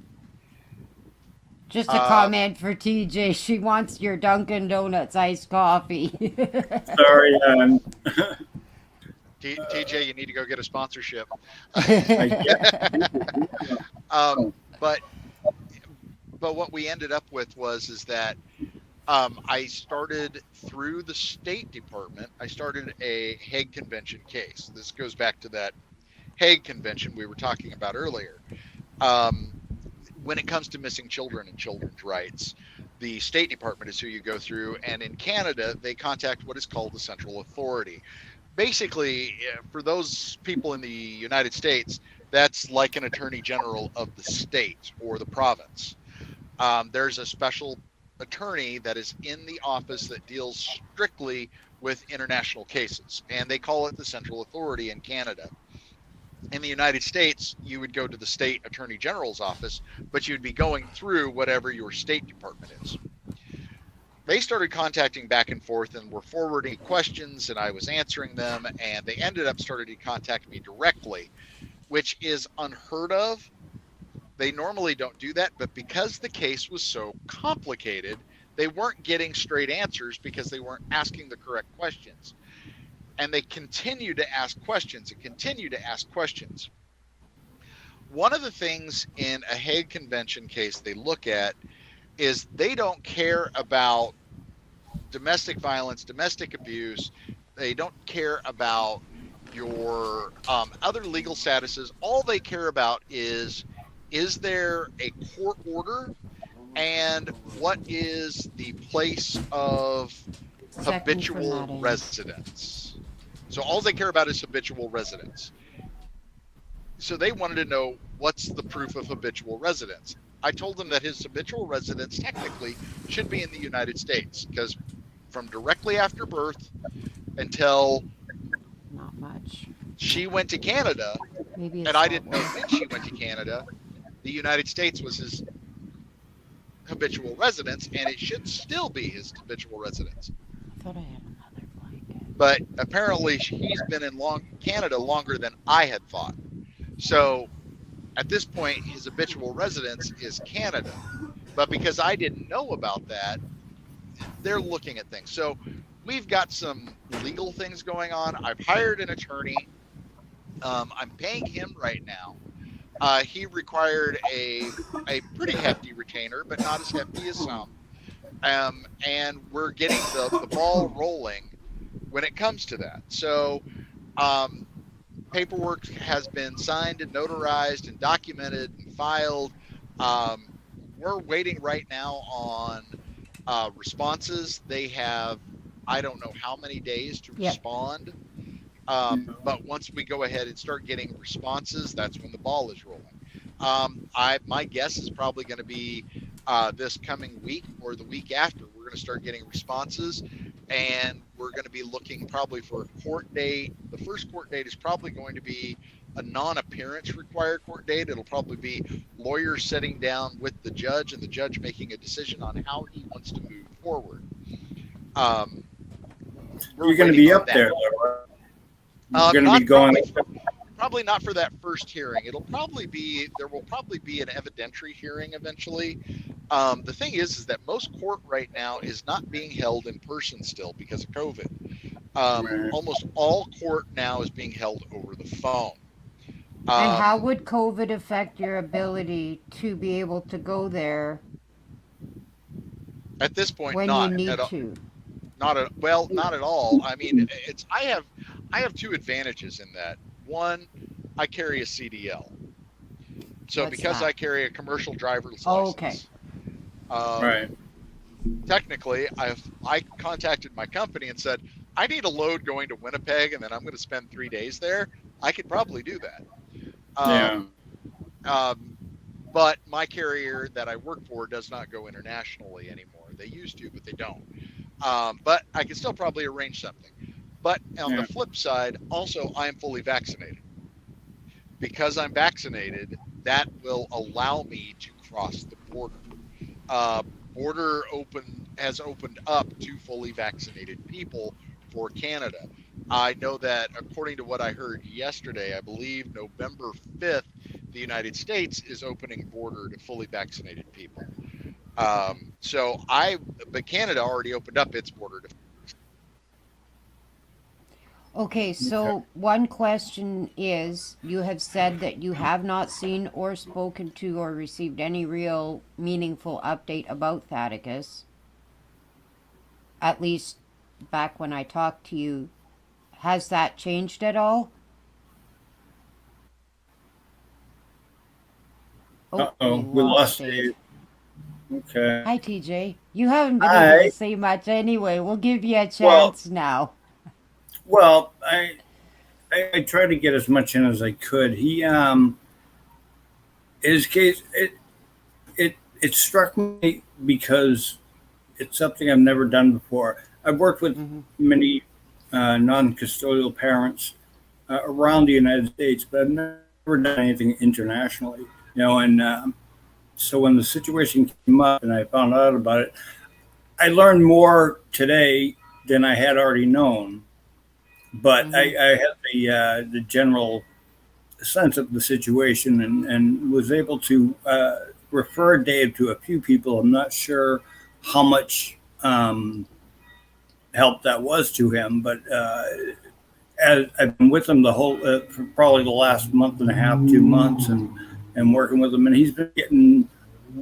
Just a Uh, comment for TJ. She wants your Dunkin' Donuts iced coffee. Sorry, TJ, you need to go get a sponsorship. I guess. um, but what we ended up with was is that I started through the State Department. I started a Hague Convention case. This goes back to that Hague Convention we were talking about earlier. Um, when it comes to missing children and children's rights, the State Department is who you go through, and in Canada, they contact what is called the Central Authority. Basically, for those people in the United States, that's like an attorney general of the state or the province. There's a special attorney that is in the office that deals strictly with international cases, and they call it the Central Authority in Canada. In the United States, you would go to the state attorney general's office, but you'd be going through whatever your State Department is. They started contacting back and forth and were forwarding questions, and I was answering them, and they ended up starting to contact me directly, which is unheard of. They normally don't do that, but because the case was so complicated, they weren't getting straight answers because they weren't asking the correct questions. And they continue to ask questions and continue to ask questions. One of the things in a Hague Convention case they look at is they don't care about domestic violence, domestic abuse. They don't care about your other legal statuses. All they care about is there a court order, and what is the place of Second habitual formatting. residence? So all they care about is habitual residence. So they wanted to know what's the proof of habitual residence. I told them that his habitual residence technically should be in the United States, because from directly after birth until Not much. she went to Canada, Maybe it's and I didn't know that way. when she went to Canada, the United States was his habitual residence, and it should still be his habitual residence. I thought I had another blanket. But apparently he's been in Canada longer than I had thought. So at this point, his habitual residence is Canada. But because I didn't know about that, they're looking at things. So we've got some legal things going on. I've hired an attorney. I'm paying him right now. He required a pretty hefty retainer, but not as hefty as some. And we're getting the ball rolling when it comes to that. So paperwork has been signed and notarized and documented and filed. We're waiting right now on responses. They have, I don't know how many days to respond. But once we go ahead and start getting responses, that's when the ball is rolling. My guess is probably going to be this coming week or the week after. We're going to start getting responses, and we're going to be looking probably for a court date. The first court date is probably going to be a non-appearance required court date. It'll probably be lawyers sitting down with the judge and the judge making a decision on how he wants to move forward. You're going to be up there, though, right? You're going to be going. Probably not for that first hearing. There will probably be an evidentiary hearing eventually. The thing is that most court right now is not being held in person still because of COVID. Almost all court now is being held over the phone. And how would COVID affect your ability to be able to go there at this point? When not you need at all. to. Not at all. I mean, I have two advantages in that. One, I carry a CDL. So What's because that? I carry a commercial driver's Okay. license. Right. Technically, I contacted my company and said, I need a load going to Winnipeg, and then I'm going to spend 3 days there. I could probably do that. But my carrier that I work for does not go internationally anymore. They used to, but they don't. But I can still probably arrange something. But on the Yeah. flip side, also, I am fully vaccinated. Because I'm vaccinated, that will allow me to cross the border. Uh, border has opened up to fully vaccinated people for Canada. I know that according to what I heard yesterday, I believe November 5th, the United States is opening border to fully vaccinated people. But Canada already opened up its border to. Okay, so one question is, you have said that you have not seen or spoken to or received any real meaningful update about Thaddeus. At least back when I talked to you. Has that changed at all? Oh, we Uh-oh, we lost lost Dave. Dave. Okay. Hi, TJ. You haven't been able to Hi. say much anyway. We'll give you a Well, chance now. well, I tried to get as much in as I could. His case, it struck me because it's something I've never done before. I've worked with Mm-hmm. many non-custodial parents around the United States, but I've never done anything internationally. And so when the situation came up and I found out about it, I learned more today than I had already known. But Mm-hmm. I had the general sense of the situation and was able to refer Dave to a few people. I'm not sure how much help that was to him, but as I've been with him the whole for probably the last month and a half, 2 months, and working with him, and he's been getting,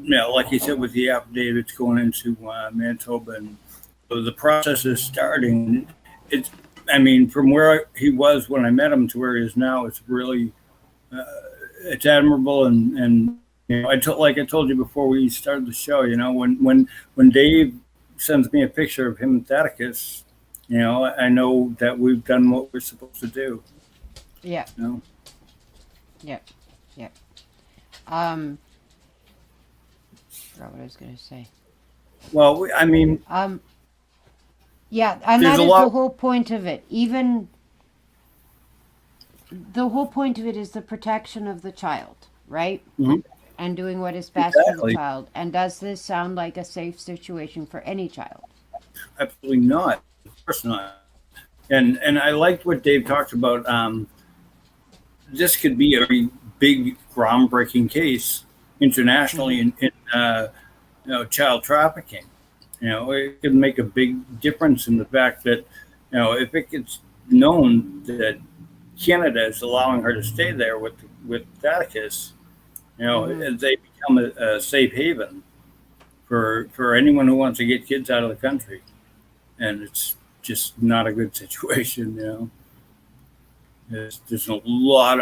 like he said, with the affidavits going into Manitoba, and so the process is starting. It's, I mean, from where he was when I met him to where he is now, it's really it's admirable, and like I told you before we started the show, when Dave sends me a picture of him and Thaddeus, I know that we've done what we're supposed to do. Yeah. You know? Yeah. Yeah. Um. Forgot what I was gonna say. Well, I mean, Yeah, and there's that a is the lot. whole point of it. Even the whole point of it is the protection of the child, right? Mhm, And doing what is best for the exactly. child. And does this sound like a safe situation for any child? Absolutely not. Of course not. And I liked what Dave talked about. This could be a very big, groundbreaking case internationally Mm-hmm. in child trafficking. It can make a big difference in the fact that, if it gets known that Canada is allowing her to stay there with Thaddeus, Mm-hmm. they become a safe haven for anyone who wants to get kids out of the country, and it's just not a good situation. There's a lot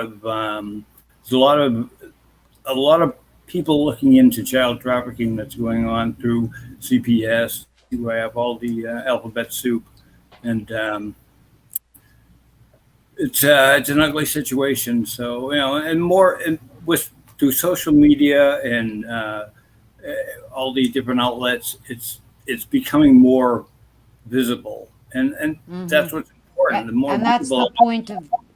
of people looking into child trafficking that's going on through CPS. I have all the alphabet soup, and it's an ugly situation. So and more with through social media and all these different outlets, it's becoming more visible, and Mm-hmm. that's what's important. The more And that's the visible. point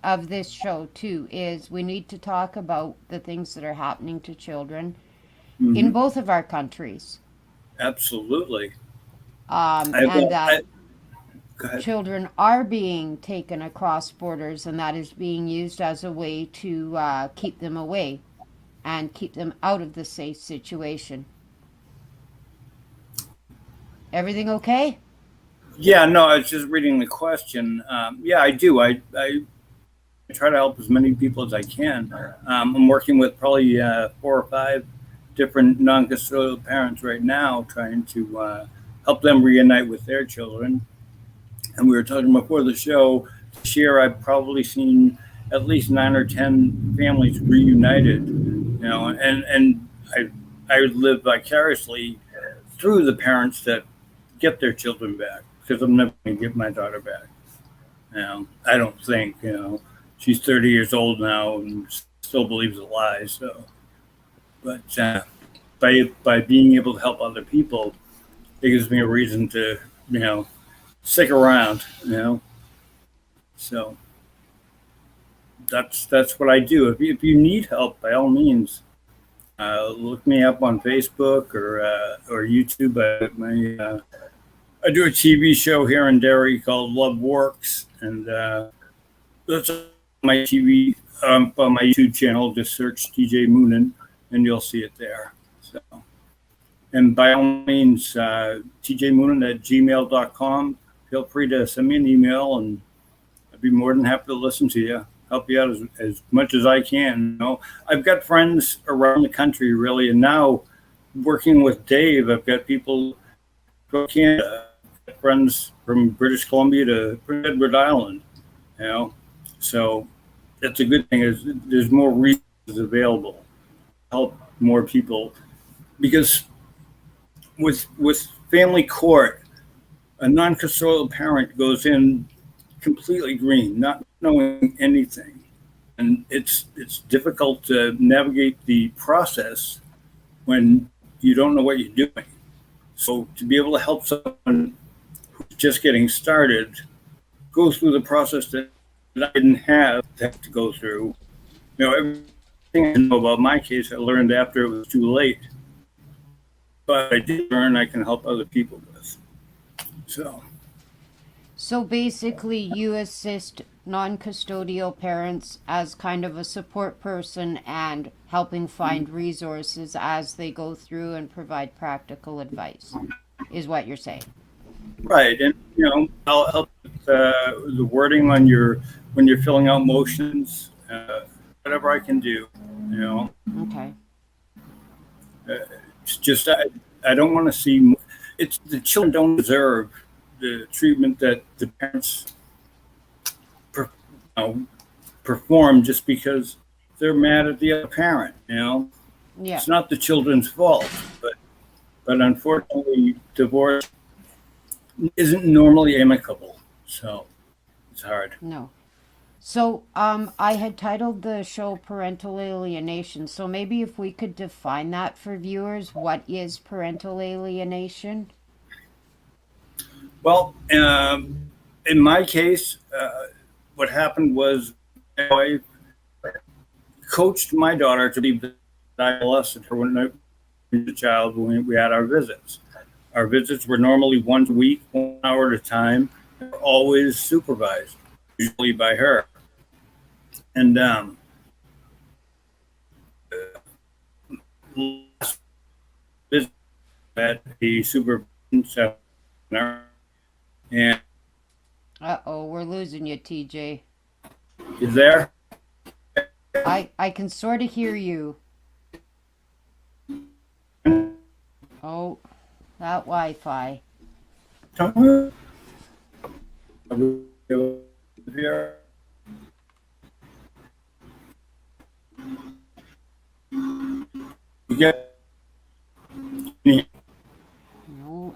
of this show too, is we need to talk about the things that are happening to children in Mhm, both of our countries. absolutely. I, And that Go ahead. children are being taken across borders, and that is being used as a way to keep them away and keep them out of the safe situation. Everything okay? Yeah, no, I was just reading the question. Yeah, I do. I try to help as many people as I can. I'm working with probably 4 or 5 different non-custodial parents right now, trying to help them reunite with their children. And we were talking before the show. This year, I've probably seen at least 9 or 10 families reunited. And I live vicariously through the parents that get their children back, because I'm never going to get my daughter back. I don't think. She's 30 years old now and still believes a lie. So, But by being able to help other people, it gives me a reason to stick around. So that's what I do. If you need help, by all means, look me up on Facebook or YouTube. I do a TV show here in Derry called Love Works, and that's on my TV on my YouTube channel. Just search TJ Moonan, and you'll see it there. So, and by all means, tjmoonan@gmail.com. Feel free to send me an email, and I'd be more than happy to listen to you, help you out as much as I can. I've got friends around the country, really, and now working with Dave, I've got people from Canada, friends from British Columbia to Prince Edward Island. So that's a good thing. Is there's more resources available to help more people, because with family court, a non-custodial parent goes in completely green, not knowing anything, and it's difficult to navigate the process when you don't know what you're doing. So to be able to help someone who's just getting started go through the process that I didn't have to go through, everything I know about my case, I learned after it was too late. But I did learn I can help other people with. So basically, you assist non-custodial parents as kind of a support person and helping find resources as they go through and provide practical advice, is what you're saying. Right, and I'll help with the wording on when you're filling out motions, whatever I can do. Okay. It's just I don't want to see. It's the children don't deserve the treatment that the parents perform just because they're mad at the other parent. Yeah. It's not the children's fault, but unfortunately, divorce isn't normally amicable, so it's hard. No. So I had titled the show Parental Alienation. So maybe if we could define that for viewers, what is parental alienation? Well, in my case, what happened was I coached my daughter to be adolescent when I was a child when we had our visits. Our visits were normally once a week, 1 hour at a time, always supervised, usually by her. And last visit at the supervision seminar, and We're losing you, TJ. is there? I can sort of hear you. Oh, that Wi-Fi. No,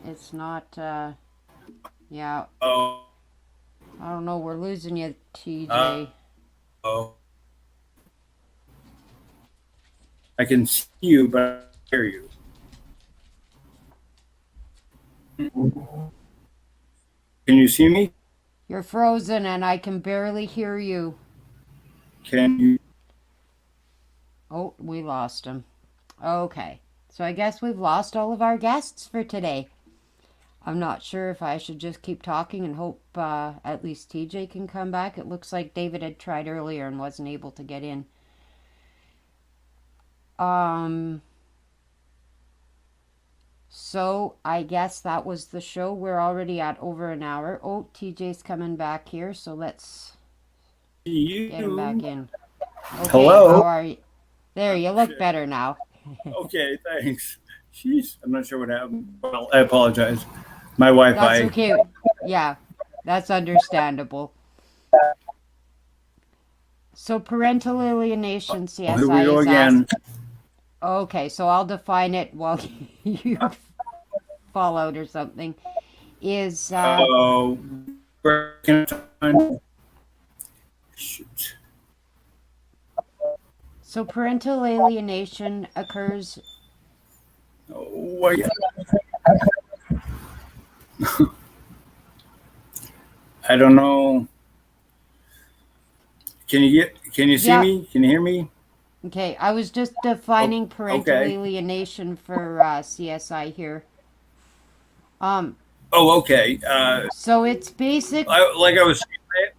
it's not. Yeah. Oh. I don't know. We're losing you, TJ. Oh. I can see you, but I hear you. Can you see me? You're frozen and I can barely hear you. Can you? Oh, we lost him. Okay. So I guess we've lost all of our guests for today. I'm not sure if I should just keep talking and hope at least TJ can come back. It looks like David had tried earlier and wasn't able to get in. So I guess that was the show. We're already at over an hour. Oh, TJ's coming back here, so let's get him back in. Okay, hello. How are you? There, you look better now. Okay, thanks. Jeez, I'm not sure what happened. Well, I apologize. My Wi-Fi. That's okay. Yeah, that's understandable. So parental alienation, CSI. Here we go again. Okay, so I'll define it while you fall out or something. Is shoot. So parental alienation occurs. Oh, yeah. I don't know. Can you see Yeah. me? Can you hear me? Okay. I was just Oh, defining parental okay. alienation for CSI here. Um. Oh, okay. So it's basic. Like I was saying,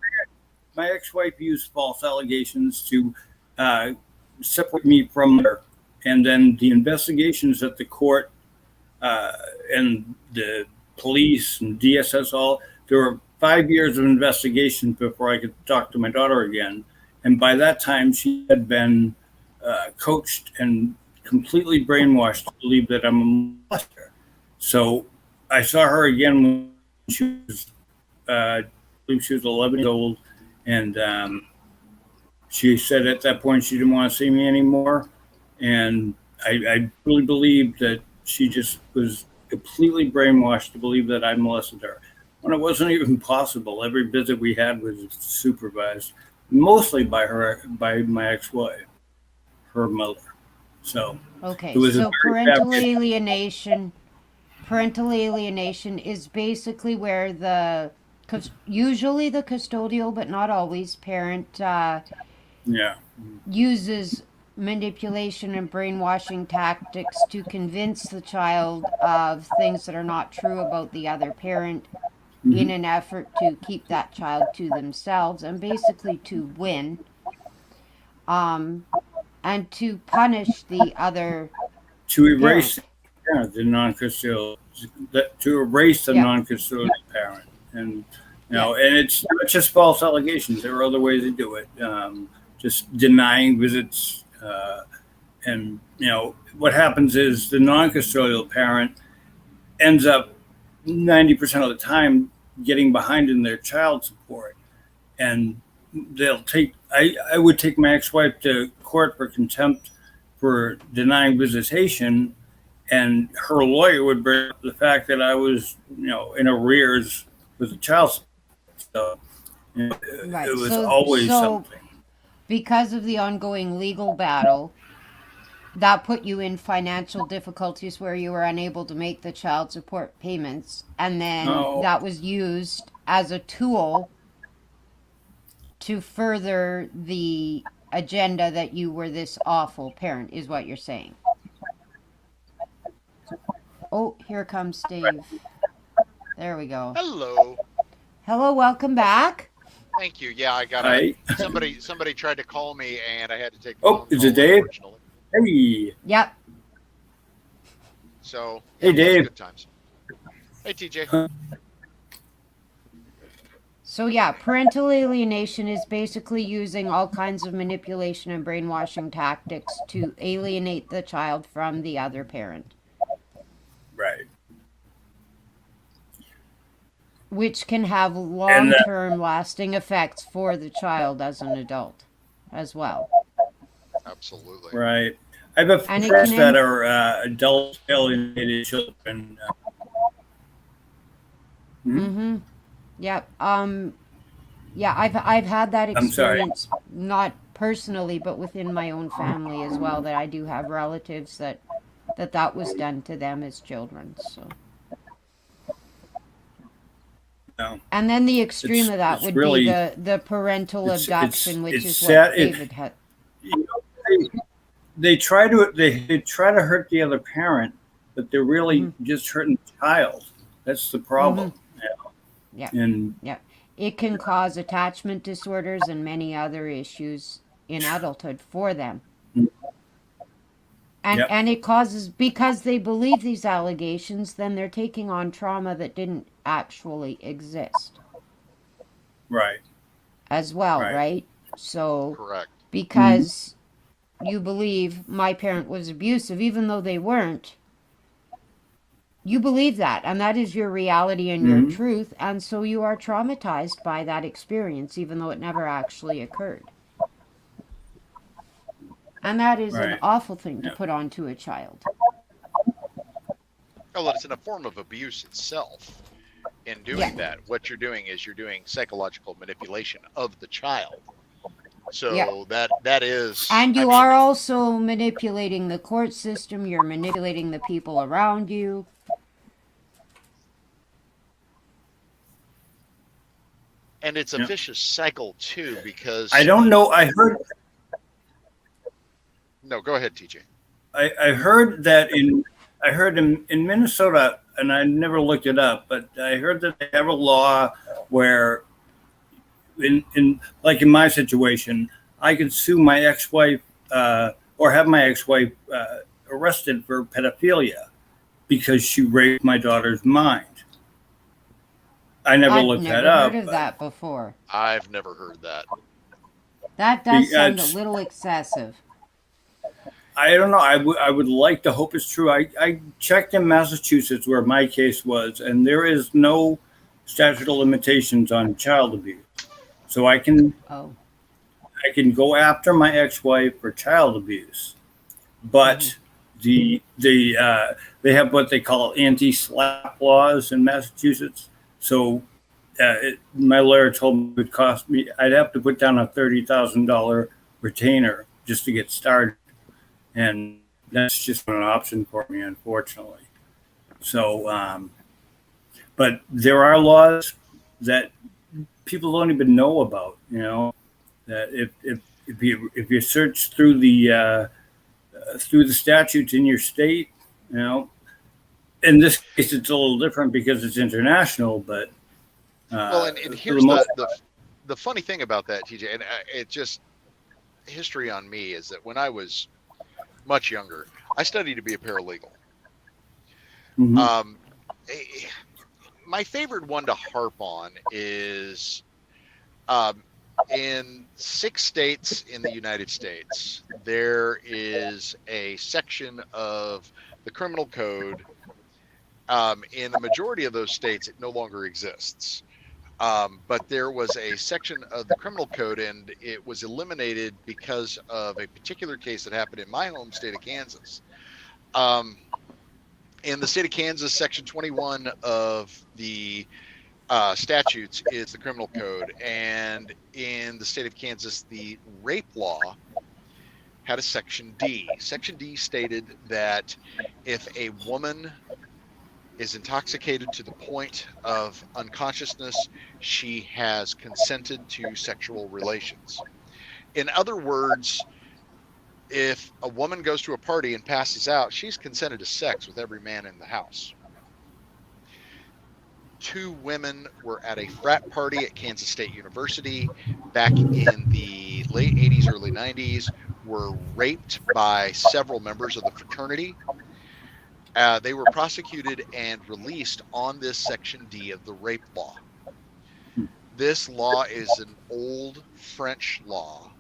my ex-wife used false allegations to uh, separate me from her, and then the investigations at the court uh, and the police and DSS all. There were 5 years of investigation before I could talk to my daughter again, and by that time she had been coached and completely brainwashed to believe that I'm a molester. So I saw her again when she was, I believe she was 11 years old, and she said at that point she didn't want to see me anymore. And I really believe that she just was completely brainwashed to believe that I molested her when it wasn't even possible. Every visit we had was supervised, mostly by my ex-wife, her mother. So it Okay. was a So very fabricated. parental alienation is basically where usually the custodial, but not always, parent Yeah. uses manipulation and brainwashing tactics to convince the child of things that are not true about the other parent in Mm-hmm. an effort to keep that child to themselves and basically to win, um, and to punish the other To erase parent. the non-custodial, to erase the Yeah, non-custodial parent, and yeah, and it's not just false allegations. There are other ways to do it. Just denying visits, and what happens is the non-custodial parent ends up 90% of the time getting behind in their child support, and they'll take. I would take my ex-wife to court for contempt for denying visitation, and her lawyer would bring up the fact that I was, in arrears with the child support. So right. it was So, always so something. because of the ongoing legal battle, that put you in financial difficulties where you were unable to make the child support payments, and then Oh that was used as a tool to further the agenda that you were this awful parent, is what you're saying. Oh, here comes Dave. There we go. Hello. Hello, welcome back. Thank you. Yeah, I got a hi. somebody tried to call me and I had to take the Oh, phone is it call, Dave? unfortunately. Hey, Yep. So hey, yeah, that was Dave. good times. Hey TJ. So, yeah, parental alienation is basically using all kinds of manipulation and brainwashing tactics to alienate the child from the other parent, Right. which can have And long term lasting effects for the child as an adult as well. Absolutely. right. I have And it can friends that end. are adult alienated children. Hmm? Mm hmm. Yep. Yeah, I've had that I'm sorry. experience, not personally, but within my own family as well. That I do have relatives that was done to them as children. So, No, and then the extreme of that it's would be really the parental abduction, which it's is what sad. David had. You know, they try to hurt the other parent, but they're really Mm-hmm. just hurting the child. That's the Mm-hmm. problem. Yeah, And yeah. It can cause attachment disorders and many other issues in adulthood for them. yep, And it causes, because they believe these allegations, then they're taking on trauma that didn't actually exist right, as well, right, right? So Correct. mm-hmm. because you believe my parent was abusive even though they weren't, you believe that, and that is your reality and your Mm-hmm. truth, and so you are traumatized by that experience even though it never actually occurred. And that is an Right, awful thing to yeah, put onto a child. Well, it's in a form of abuse itself. In Yeah. doing that, what you're doing is you're doing psychological manipulation of the child. Yeah. So that is, And I you mean, are also manipulating the court system, you're manipulating the people around you. and it's a Yeah. vicious cycle too, I because don't know. no, go ahead, TJ. I heard that in Minnesota, and I never looked it up, but I heard that they have a law where in like in my situation, I could sue my ex-wife or have my ex-wife arrested for pedophilia because she raped my daughter's mind. I never I've looked that never heard up, of but that before. I've never heard that. That does sound a it's, little excessive. I don't know. I would like to hope it's true. I checked in Massachusetts where my case was, and there is no statute of limitations on child abuse. So Oh. I can go after my ex-wife for child abuse, Mm-hmm. but they have what they call anti-slap laws in Massachusetts. So my lawyer told me it would cost me. I'd have to put down a $30,000 retainer just to get started, and that's just not an option for me, unfortunately. So, but there are laws that people don't even know about. You know that if you search through the statutes in your state, you know, in this case it's a little different because it's international, but Well, and for the here's most the funny thing about that, TJ, and it just history on me is that when I was much younger, I studied to be a paralegal. mhm. Um, eh, my favorite one to harp on is um, in 6 states in the United States, there is a section of the criminal code. In the majority of those states, it no longer exists. But there was a section of the criminal code, and it was eliminated because of a particular case that happened in my home state of Kansas. Um, in the state of Kansas, Section 21 of the statutes is the criminal code, and in the state of Kansas, the rape law had a Section D. Section D stated that if a woman is intoxicated to the point of unconsciousness, she has consented to sexual relations. In other words, if a woman goes to a party and passes out, she's consented to sex with every man in the house. 2 women were at a frat party at Kansas State University back in the late 80s, early 90s, were raped by several members of the fraternity. They were prosecuted and released on this Section D of the rape law. This law is an old French law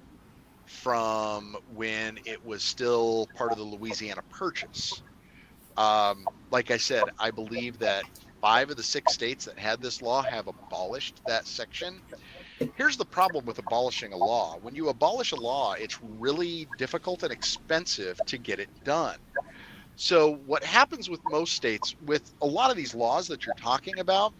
from when it was still part of the Louisiana Purchase. Like I said, I believe that 5 of the 6 states that had this law have abolished that section. Here's the problem with abolishing a law. When you abolish a law, it's really difficult and expensive to get it done. So what happens with most states, with a lot of these laws that you're talking about,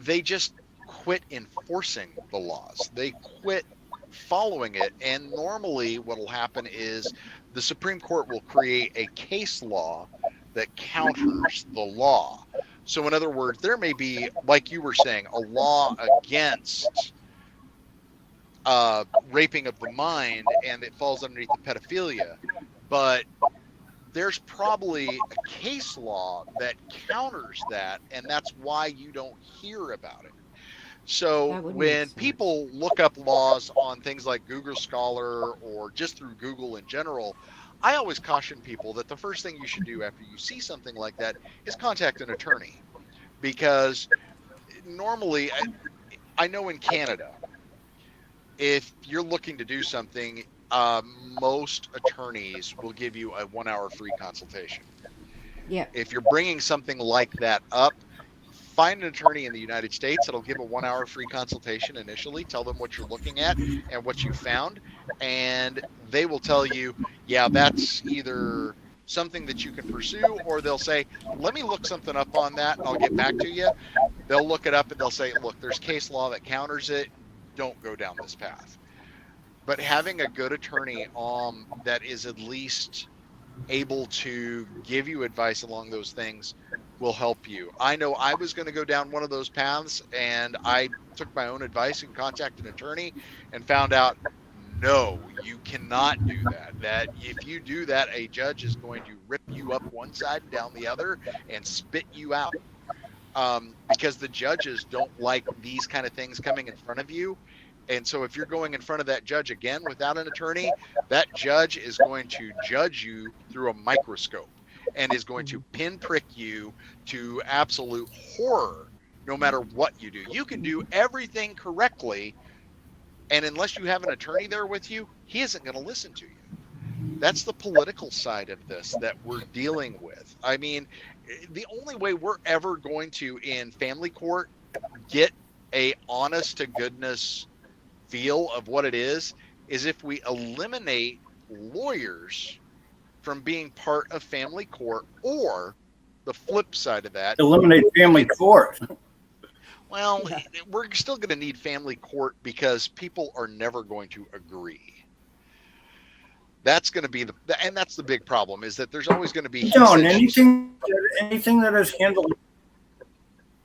they just quit enforcing the laws. They quit following it. And normally what will happen is the Supreme Court will create a case law that counters the law. So in other words, there may be, like you were saying, a law against raping of the mind, and it falls underneath the pedophilia. But there's probably a case law that counters that, and that's why you don't hear about it. So That would make when sense. people look up laws on things like Google Scholar or just through Google in general, I always caution people that the first thing you should do after you see something like that is contact an attorney. Because normally, I know in Canada, if you're looking to do something, most attorneys will give you a 1 hour free consultation. Yeah. If you're bringing something like that up, find an attorney in the United States that'll give a 1 hour free consultation initially. Tell them what you're looking at and what you found, and they will tell you, yeah, that's either something that you can pursue, or they'll say, let me look something up on that and I'll get back to you. They'll look it up and they'll say, look, there's case law that counters it. Don't go down this path. but having a good attorney that is at least able to give you advice along those things will help you. I know I was going to go down one of those paths, and I took my own advice and contacted an attorney and found out, no, you cannot do that. That if you do that, a judge is going to rip you up one side and down the other and spit you out. Because the judges don't like these kind of things coming in front of you. And so if you're going in front of that judge again without an attorney, that judge is going to judge you through a microscope and is going to pinprick you to absolute horror no matter what you do. You can do everything correctly, and unless you have an attorney there with you, he isn't going to listen to you. That's the political side of this that we're dealing with. I mean, the only way we're ever going to, in family court, get a honest to goodness feel of what it is if we eliminate lawyers from being part of family court, or the flip side of that, eliminate family court. Well, we're still going to need family court because people are never going to agree. That's going to be and that's the big problem, is that there's always going to be anything that is handled,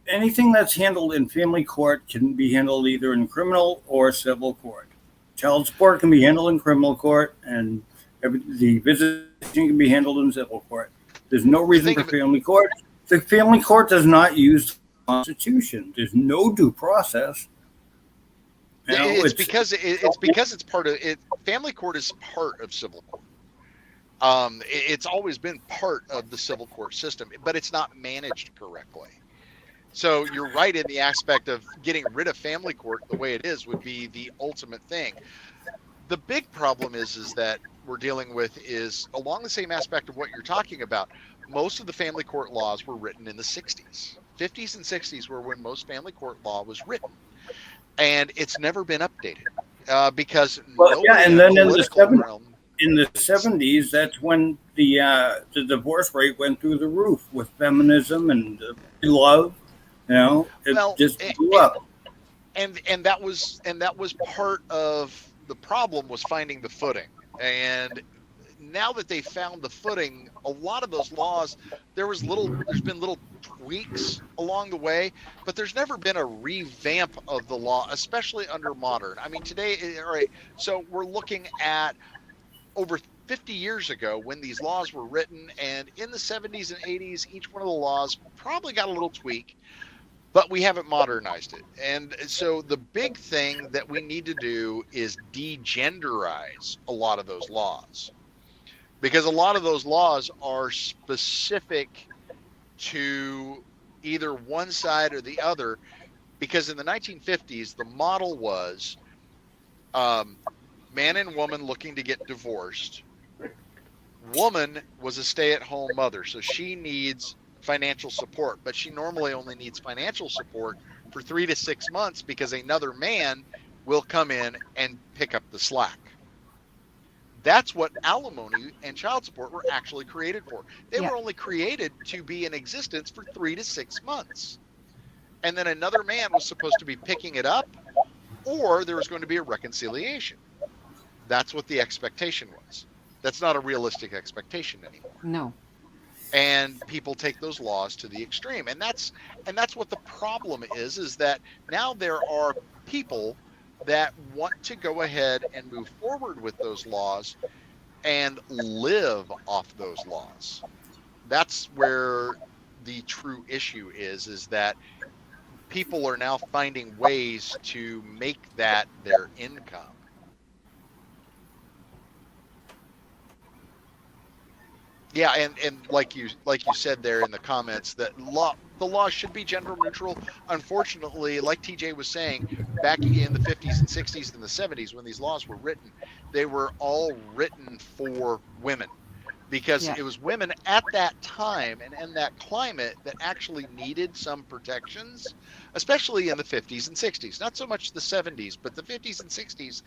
anything that's handled in family court can be handled either in criminal or civil court. Child support can be handled in criminal court, and the visitation can be handled in civil court. There's no reason for family court. The family court does not use the Constitution. There's no due process. It's because it's part of it. Family court is part of civil court. It's always been part of the civil court system, but it's not managed correctly. So you're right in the aspect of getting rid of family court the way it is would be the ultimate thing. The big problem is that we're dealing with is along the same aspect of what you're talking about. Most of the family court laws were written in the 60s. 50s and 60s were when most family court law was written. And it's never been updated because and then in the 70s, that's when the divorce rate went through the roof with feminism and love. Just blew up. And that was part of the problem, was finding the footing. And now that they found the footing, a lot of those laws, there's been little tweaks along the way, but there's never been a revamp of the law, especially under modern. I mean, today, all right, so we're looking at over 50 years ago when these laws were written, and in the 70s and 80s, each one of the laws probably got a little tweak, but we haven't modernized it. And so the big thing that we need to do is degenderize a lot of those laws, because a lot of those laws are specific to either one side or the other. Because in the 1950s, the model was man and woman looking to get divorced. Woman was a stay-at-home mother, so she needs financial support, but she normally only needs financial support for 3 to 6 months because another man will come in and pick up the slack. That's what alimony and child support were actually created for. They were only created to be in existence for 3 to 6 months. And then another man was supposed to be picking it up, or there was going to be a reconciliation. That's what the expectation was. That's not a realistic expectation anymore. No. And people take those laws to the extreme. And that's what the problem is that now there are people that want to go ahead and move forward with those laws and live off those laws. That's where the true issue is that people are now finding ways to make that their income. Yeah, and like you said there in the comments, that the law should be gender neutral. Unfortunately, like TJ was saying, back in the 50s and 60s and the 70s when these laws were written, they were all written for women, because it was women at that time and in that climate that actually needed some protections, especially in the 50s and 60s. Not so much the 70s, but the 50s and 60s.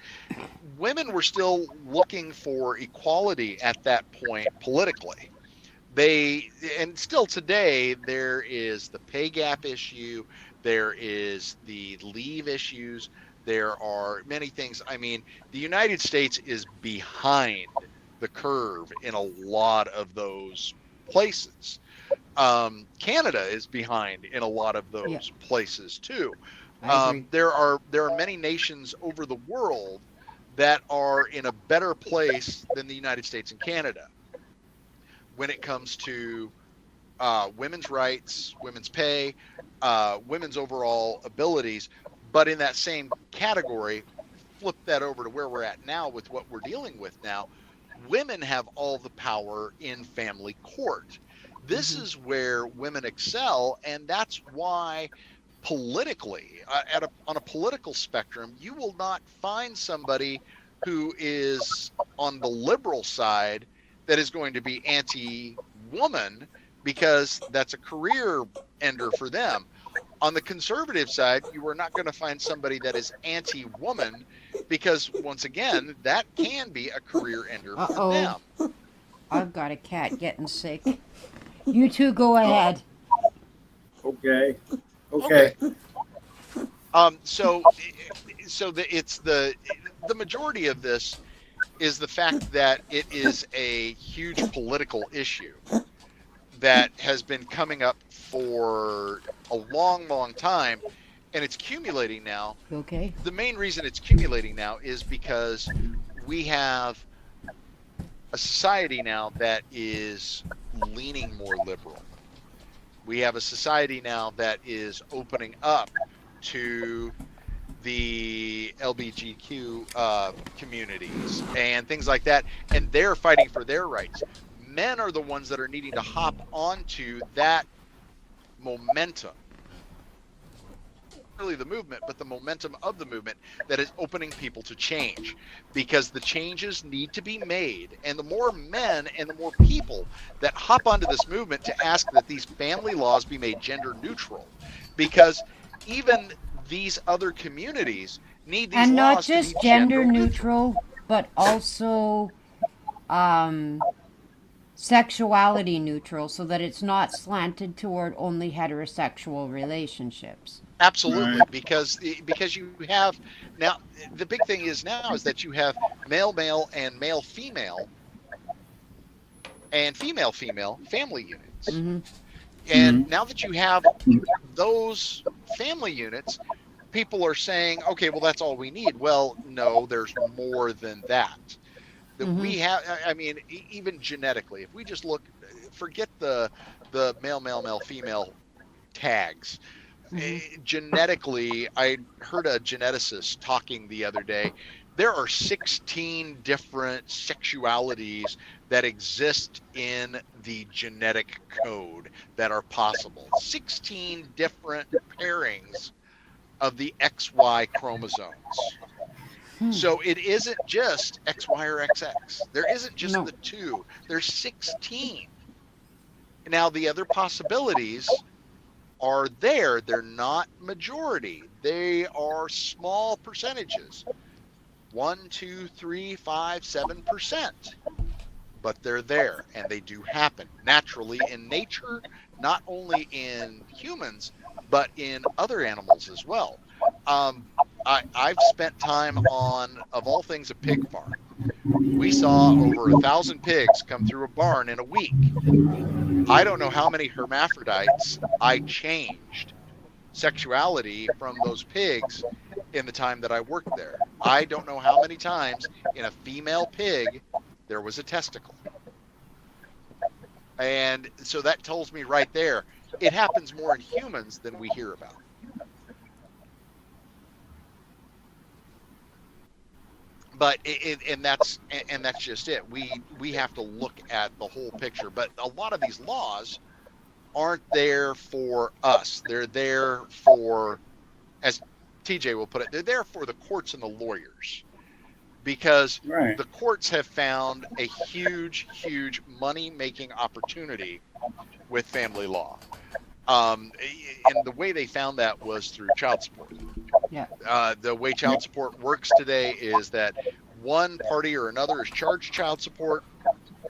Women were still looking for equality at that point politically. And still today, there is the pay gap issue, there is the leave issues, There are many things. I mean, the United States is behind the curve in a lot of those places. Canada is behind in a lot of Yeah, those places too. I agree. There are many nations over the world that are in a better place than the United States and Canada when it comes to women's rights, women's pay, women's overall abilities. But in that same category, flip that over to where we're at now with what we're dealing with now. Women have all the power in family court. This Mm-hmm. is where women excel, and that's why politically, on a political spectrum, you will not find somebody who is on the liberal side that is going to be anti-woman, because that's a career ender for them. On the conservative side, you are not going to find somebody that is anti-woman, because once again, that can be a career ender Uh for oh, them. I've got a cat getting sick. You two go ahead. Okay. Okay. Okay. So it's the majority of this is the fact that it is a huge political issue that has been coming up for a long, long time, and it's accumulating now. You okay? The main reason it's accumulating now is because we have a society now that is leaning more liberal. We have a society now that is opening up to the LBGQ communities and things like that, and they're fighting for their rights. Men are the ones that are needing to hop onto that momentum. Really the movement, but the momentum of the movement that is opening people to change, because the changes need to be made. And the more men and the more people that hop onto this movement to ask that these family laws be made gender neutral, because even these other communities need these And not laws to be just gender gender neutral. neutral, but also um, sexuality neutral, so that it's not slanted toward only heterosexual relationships. Absolutely, Right. because you have now, the big thing is now is that you have male male and male female and female female family units. Mm-hmm. And Mhm. now that you have those family units, people are saying, okay, well, that's all we need. Well, no, there's more than that. That Mm-hmm. we have, I mean, even genetically, if we just look, forget the male, male, male, female tags. Mm-hmm. Genetically, I heard a geneticist talking the other day. There are 16 different sexualities that exist in the genetic code that are possible. 16 different pairings of the XY chromosomes. Hmm. So it isn't just XY or XX. There isn't just No. the two. There's 16. Now, the other possibilities are there. They're not majority. They are small percentages. 1, 2, 3, 5, 7%. But they're there, and they do happen naturally in nature, not only in humans, but in other animals as well. I've spent time on, of all things, a pig farm. We saw over 1,000 pigs come through a barn in a week. I don't know how many hermaphrodites I changed sexuality from those pigs in the time that I worked there. I don't know how many times in a female pig there was a testicle. And so that tells me right there, it happens more in humans than we hear about. But and that's just it. We have to look at the whole picture. But a lot of these laws aren't there for us. They're there for, as TJ will put it, they're there for the courts and the lawyers, because Right. the courts have found a huge, huge money-making opportunity with family law. And the way they found that was through child support. Yeah. The way child support works today is that one party or another is charged child support,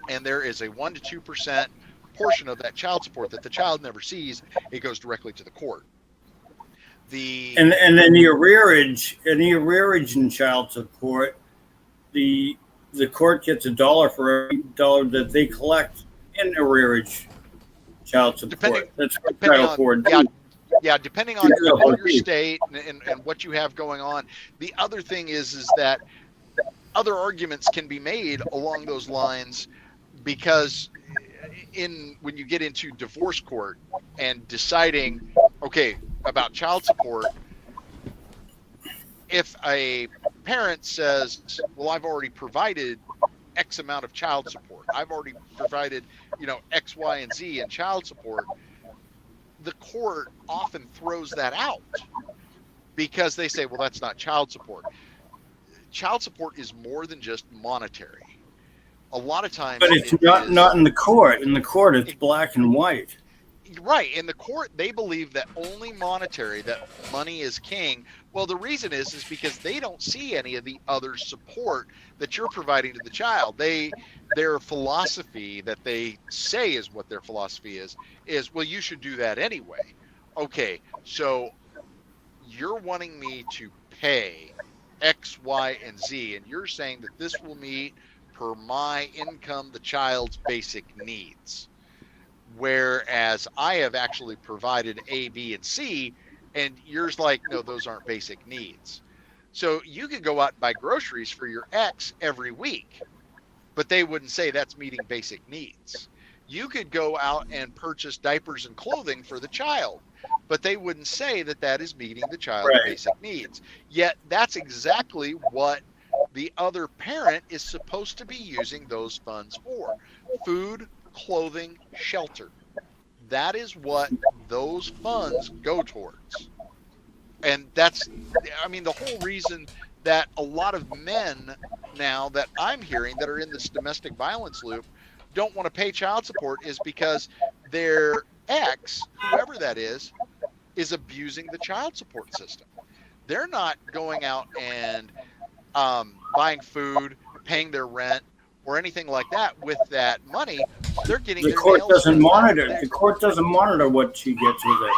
and there is a 1 to 2% portion of that child support that the child never sees. It goes directly to the court. The And then the arrearage in child support, the the court gets $1 for every dollar that they collect in arrearage child depending support. That's what depending Title on IV yeah D. yeah depending Title on IV your D. state and what you have going on. The other thing is that other arguments can be made along those lines, because in when you get into divorce court and deciding, okay, about child support, if a parent says, well, I've already provided X amount of child support, I've already provided, X, Y, and Z in child support, the court often throws that out because they say, well, that's not child support. Child support is more than just monetary. A lot of times But it's it not is. in the court. In the court, it's black and white. Right. In the court, they believe that only monetary, that money is king. Well, the reason is because they don't see any of the other support that you're providing to the child. Their philosophy that they say is what their philosophy is, well, you should do that anyway. Okay, so you're wanting me to pay X, Y, and Z, and you're saying that this will meet, per my income, the child's basic needs. Whereas I have actually provided A, B, and C, and yours like, no, those aren't basic needs. So you could go out and buy groceries for your ex every week, but they wouldn't say that's meeting basic needs. You could go out and purchase diapers and clothing for the child, but they wouldn't say that that is meeting the child's Right. basic needs. Yet that's exactly what the other parent is supposed to be using those funds for: food, clothing, shelter. That is what those funds go towards. And that's, I mean, the whole reason that a lot of men now that I'm hearing that are in this domestic violence loop don't want to pay child support is because their ex, whoever that is abusing the child support system. They're not going out and buying food, paying their rent, or anything like that with that money. They're getting The their court nails doesn't done. monitor. The court doesn't monitor what she gets with it.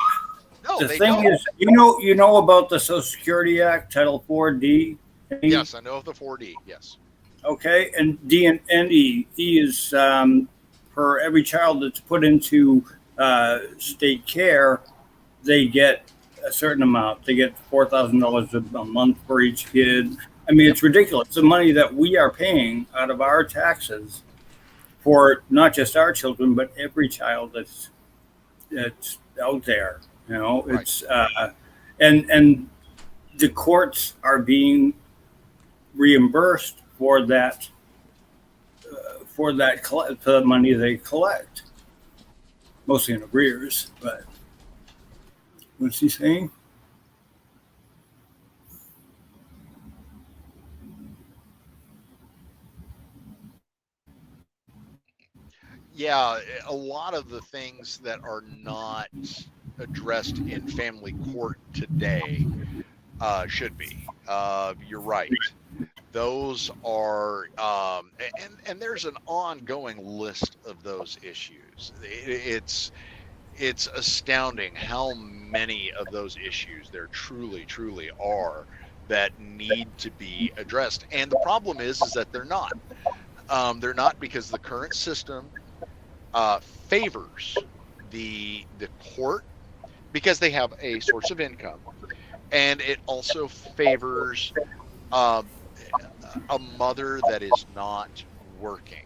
No, The they thing don't. is, you know about the Social Security Act, Title IV D. Yes, I know of the 4D. Yes. Okay, and D and E. E is for every child that's put into state care, they get a certain amount. They get $4,000 a month for each kid. I mean, Yep. it's ridiculous. The money that we are paying out of our taxes for not just our children, but every child that's out there. You know, Right. it's and the courts are being reimbursed for that for the money they collect, mostly in arrears. But what's he saying? Yeah, a lot of the things that are not addressed in family court today should be. You're right. Those are, and there's an ongoing list of those issues. It's astounding how many of those issues there truly are that need to be addressed. And the problem is that they're not. They're not because the current system favors the court because they have a source of income, and it also favors uh, a mother that is not working.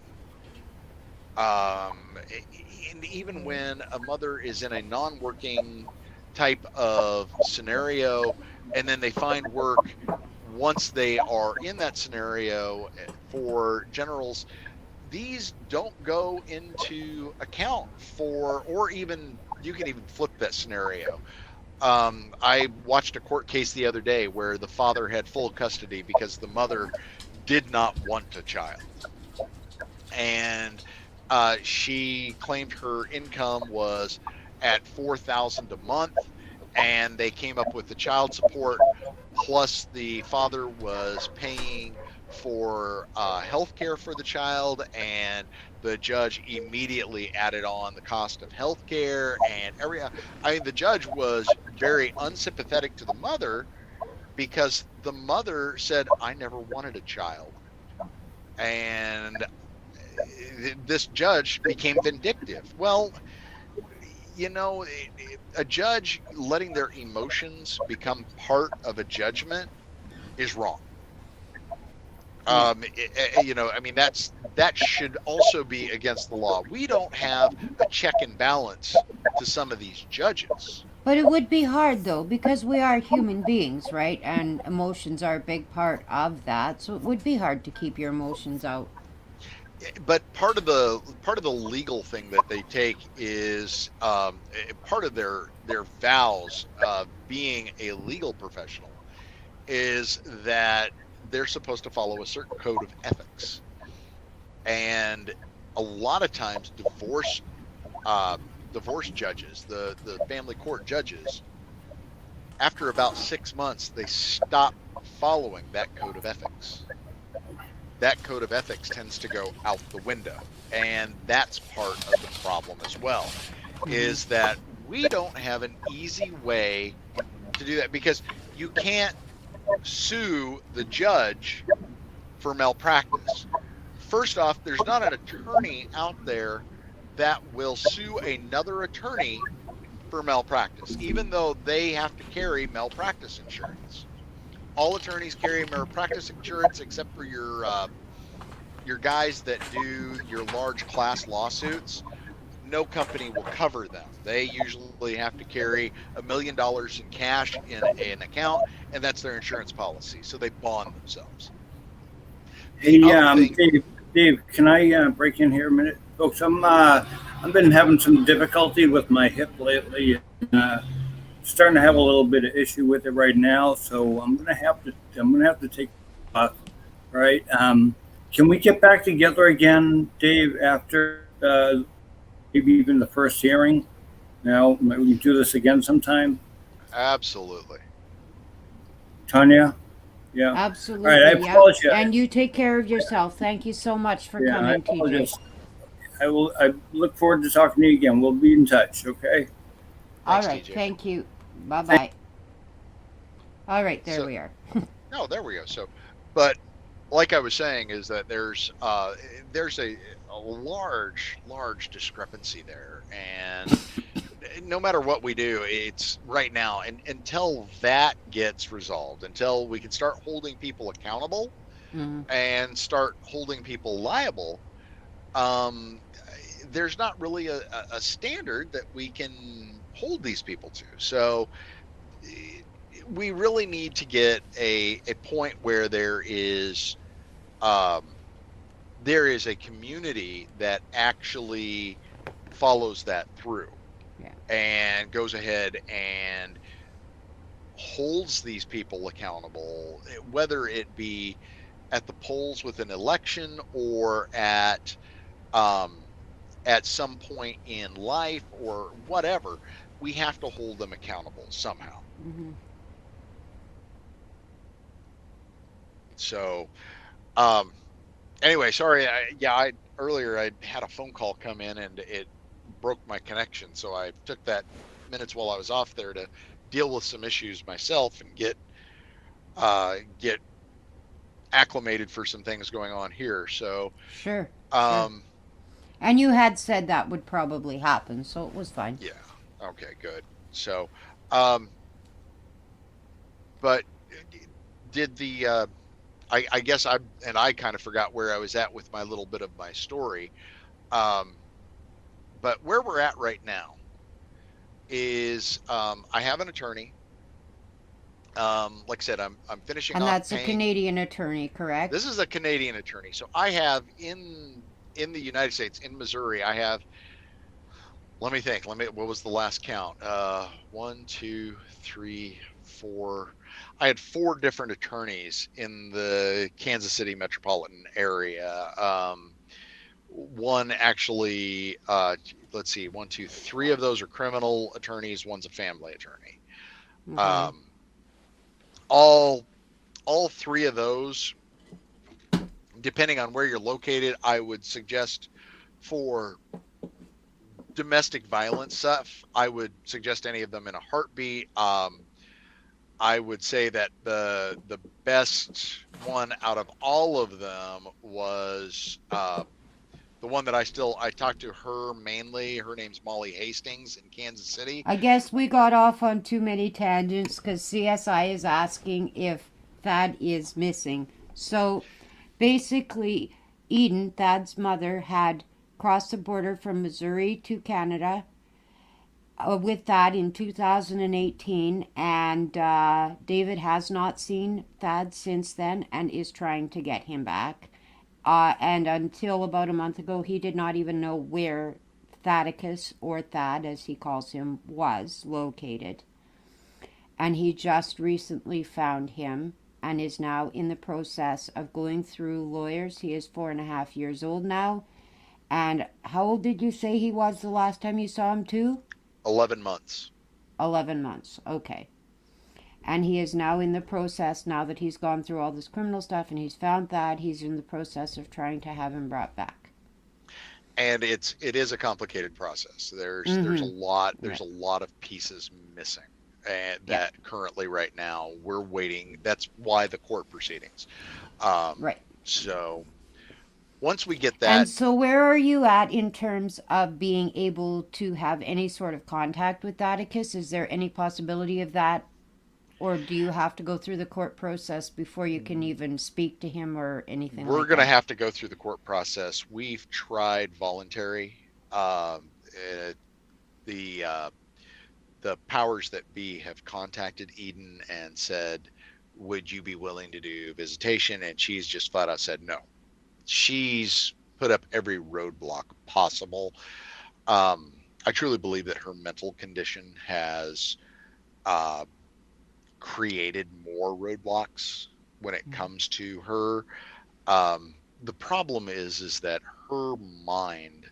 And even when a mother is in a non-working type of scenario, and then they find work once they are in that scenario, for generals, these don't go into account for, or even you can even flip that scenario. I watched a court case the other day where the father had full custody because the mother did not want a child. And she claimed her income was at $4,000 a month, and they came up with the child support plus the father was paying for health care for the child, and the judge immediately added on the cost of health care and I mean, the judge was very unsympathetic to the mother because the mother said, I never wanted a child. And this judge became vindictive. Well, a judge letting their emotions become part of a judgment is wrong. Yeah. I mean, that should also be against the law. We don't have a check and balance to some of these judges. But it would be hard though, because we are human beings, right? And emotions are a big part of that. So it would be hard to keep your emotions out. But part of the legal thing that they take is part of their vows being a legal professional is that they're supposed to follow a certain code of ethics. And a lot of times uh, divorce judges, the family court judges, after about 6 months, they stop following that code of ethics. That code of ethics tends to go out the window. And that's part of the problem as well, Mm-hmm. is that we don't have an easy way to do that because you can't sue the judge for malpractice. First off, there's not an attorney out there that will sue another attorney for malpractice, even though they have to carry malpractice insurance. All attorneys carry malpractice insurance except for your guys that do your large class lawsuits. No company will cover them. They usually have to carry $1 million in cash in an account, and that's their insurance policy. So they bond themselves. The Hey, other thing, Dave, can I break in here a minute, folks? I've been having some difficulty with my hip lately. Starting to have a little bit of issue with it right now, so I'm gonna have to take off. Right? Can we get back together again, Dave, after maybe even the first hearing? Now, maybe we can do this again sometime. absolutely. Tanya? Yeah. All right. I Absolutely, yeah. apologize. And you take care of yourself. Thank you so much for Yeah, I coming, TJ. apologize. I will. I look forward to talking to you again. We'll be in touch. Okay. All Thanks, right, TJ. thank you. Bye Thank bye. All right, there So, we are. no, there we go. So, but like I was saying, is that there's a large discrepancy there, and no matter what we do, it's right now, and until that gets resolved, until we can start holding people accountable Hmm. and start holding people liable, um, there's not really a standard that we can hold these people to. So eh, we really need to get a point where um, there is a community that actually follows that through Yeah. and goes ahead and holds these people accountable, whether it be at the polls with an election or um, at some point in life or whatever. We have to hold them accountable somehow. Hmm. So, um, anyway, sorry. I earlier I had a phone call come in and it broke my connection, so I took that minutes while I was off there to deal with some issues myself and get acclimated for some things going on here. So, Sure, sure. um, And you had said that would probably happen, so it was fine. yeah, okay, good. So, um, but did I guess I kind of forgot where I was at with my little bit of my story. Um, but where we're at right now is I have an attorney. Like I said, I'm finishing And off that's a paying. Canadian attorney, This correct? is a Canadian attorney, so I have in the United States, in Missouri, I have. Let me think. What was the last count? One, two, three, four. I had four different attorneys in the Kansas City metropolitan area. One actually, let's see, one, two, three of those are criminal attorneys. One's a family attorney. Okay. Um, all all three of those, depending on where you're located, I would suggest for domestic violence stuff, I would suggest any of them in a heartbeat. I would say that the best one out of all of them was the one that I talked to her mainly. Her name's Molly Hastings in Kansas City. I guess we got off on too many tangents because CSI is asking if Thad is missing. So basically, Eden, Thad's mother, had crossed the border from Missouri to Canada with Thad in 2018, and David has not seen Thad since then and is trying to get him back. And until about a month ago, he did not even know where Thaddeus, or Thad as he calls him, was located. And he just recently found him and is now in the process of going through lawyers. He is 4.5 years old now. And how old did you say he was the last time you saw him, too? 11 months. 11 months. Okay. And he is now in the process, now that he's gone through all this criminal stuff and he's found that, he's in the process of trying to have him brought back. And it is a complicated process. There's Right. a lot of pieces missing, and Yeah. that currently right now we're waiting. That's why the court proceedings. Um, Right. so once we get And that, so, where are you at in terms of being able to have any sort of contact with Atticus? Is there any possibility of that? Or do you have to go through the court process before you can even speak to him or anything we're like going to that? have to go through the court process. We've tried voluntary. Um, uh, the the powers that be have contacted Eden and said, "Would you be willing to do visitation?" And she's just flat out said no. She's put up every roadblock possible. I truly believe that her mental condition has uh, created more roadblocks when it comes to her. The problem is that her mind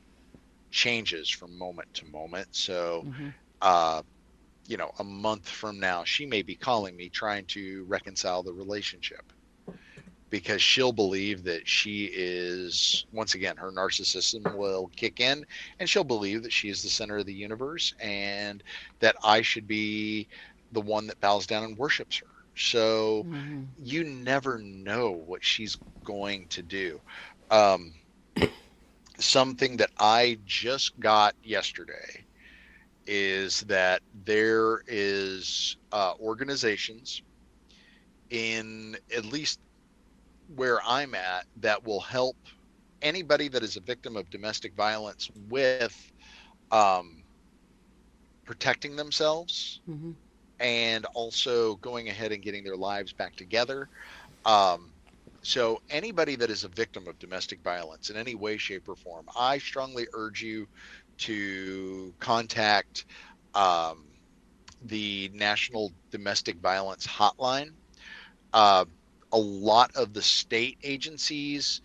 changes from moment to moment. So, Mm-hmm. uh, a month from now, she may be calling me trying to reconcile the relationship because she'll believe that she is, once again, her narcissism will kick in, and she'll believe that she is the center of the universe and that I should be the one that bows down and worships her. So Mm-hmm. you never know what she's going to do. Um, Something that I just got yesterday is that there is organizations in at least where I'm at that will help anybody that is a victim of domestic violence with um, protecting themselves Mm-hmm. and also going ahead and getting their lives back together. Um, so, anybody that is a victim of domestic violence in any way, shape, or form, I strongly urge you to contact um, the National Domestic Violence Hotline. Uh, a lot of the state agencies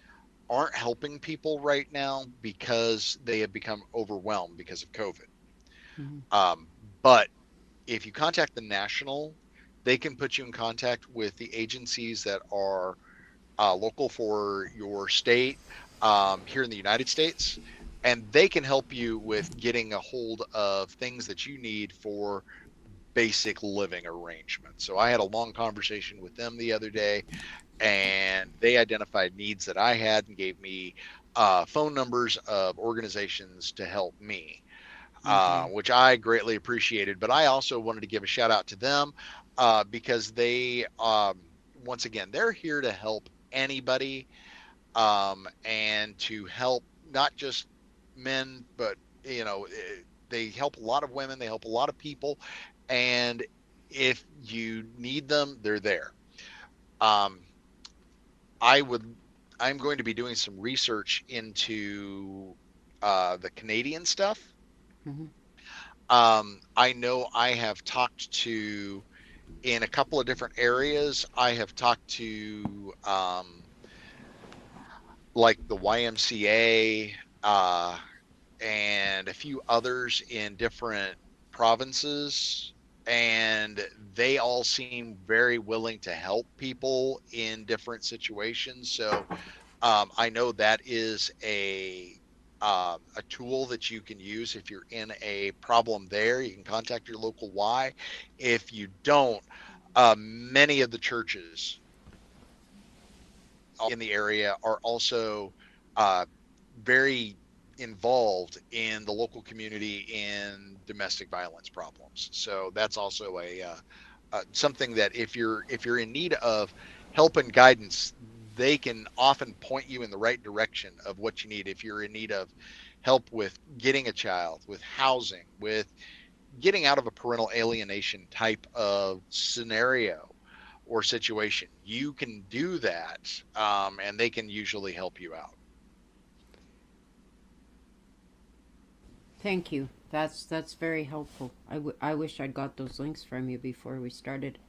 aren't helping people right now because they have become overwhelmed because of COVID. Mm-hmm. Um, but if you contact the national, they can put you in contact with the agencies that are local for your state here in the United States, and they can help you with getting a hold of things that you need for basic living arrangements. So I had a long conversation with them the other day, and they identified needs that I had and gave me phone numbers of organizations to help me, Okay. which I greatly appreciated. But I also wanted to give a shout out to them because they, once again, they're here to help anybody and to help not just men, but they help a lot of women, they help a lot of people, and if you need them, they're there. Um, I would. I'm going to be doing some research into the Canadian stuff. Mm-hmm. I know I have talked to in a couple of different areas. I have talked to like the YMCA and a few others in different provinces, and they all seem very willing to help people in different situations. So I know that is a tool that you can use if you're in a problem there. You can contact your local Y. If you don't, many of the churches in the area are also uh, very involved in the local community in domestic violence problems. So that's also something that if you're in need of help and guidance, they can often point you in the right direction of what you need. If you're in need of help with getting a child, with housing, with getting out of a parental alienation type of scenario or situation, you can do that, and they can usually help you out. Thank you. That's very helpful. I wish I'd got those links from you before we started.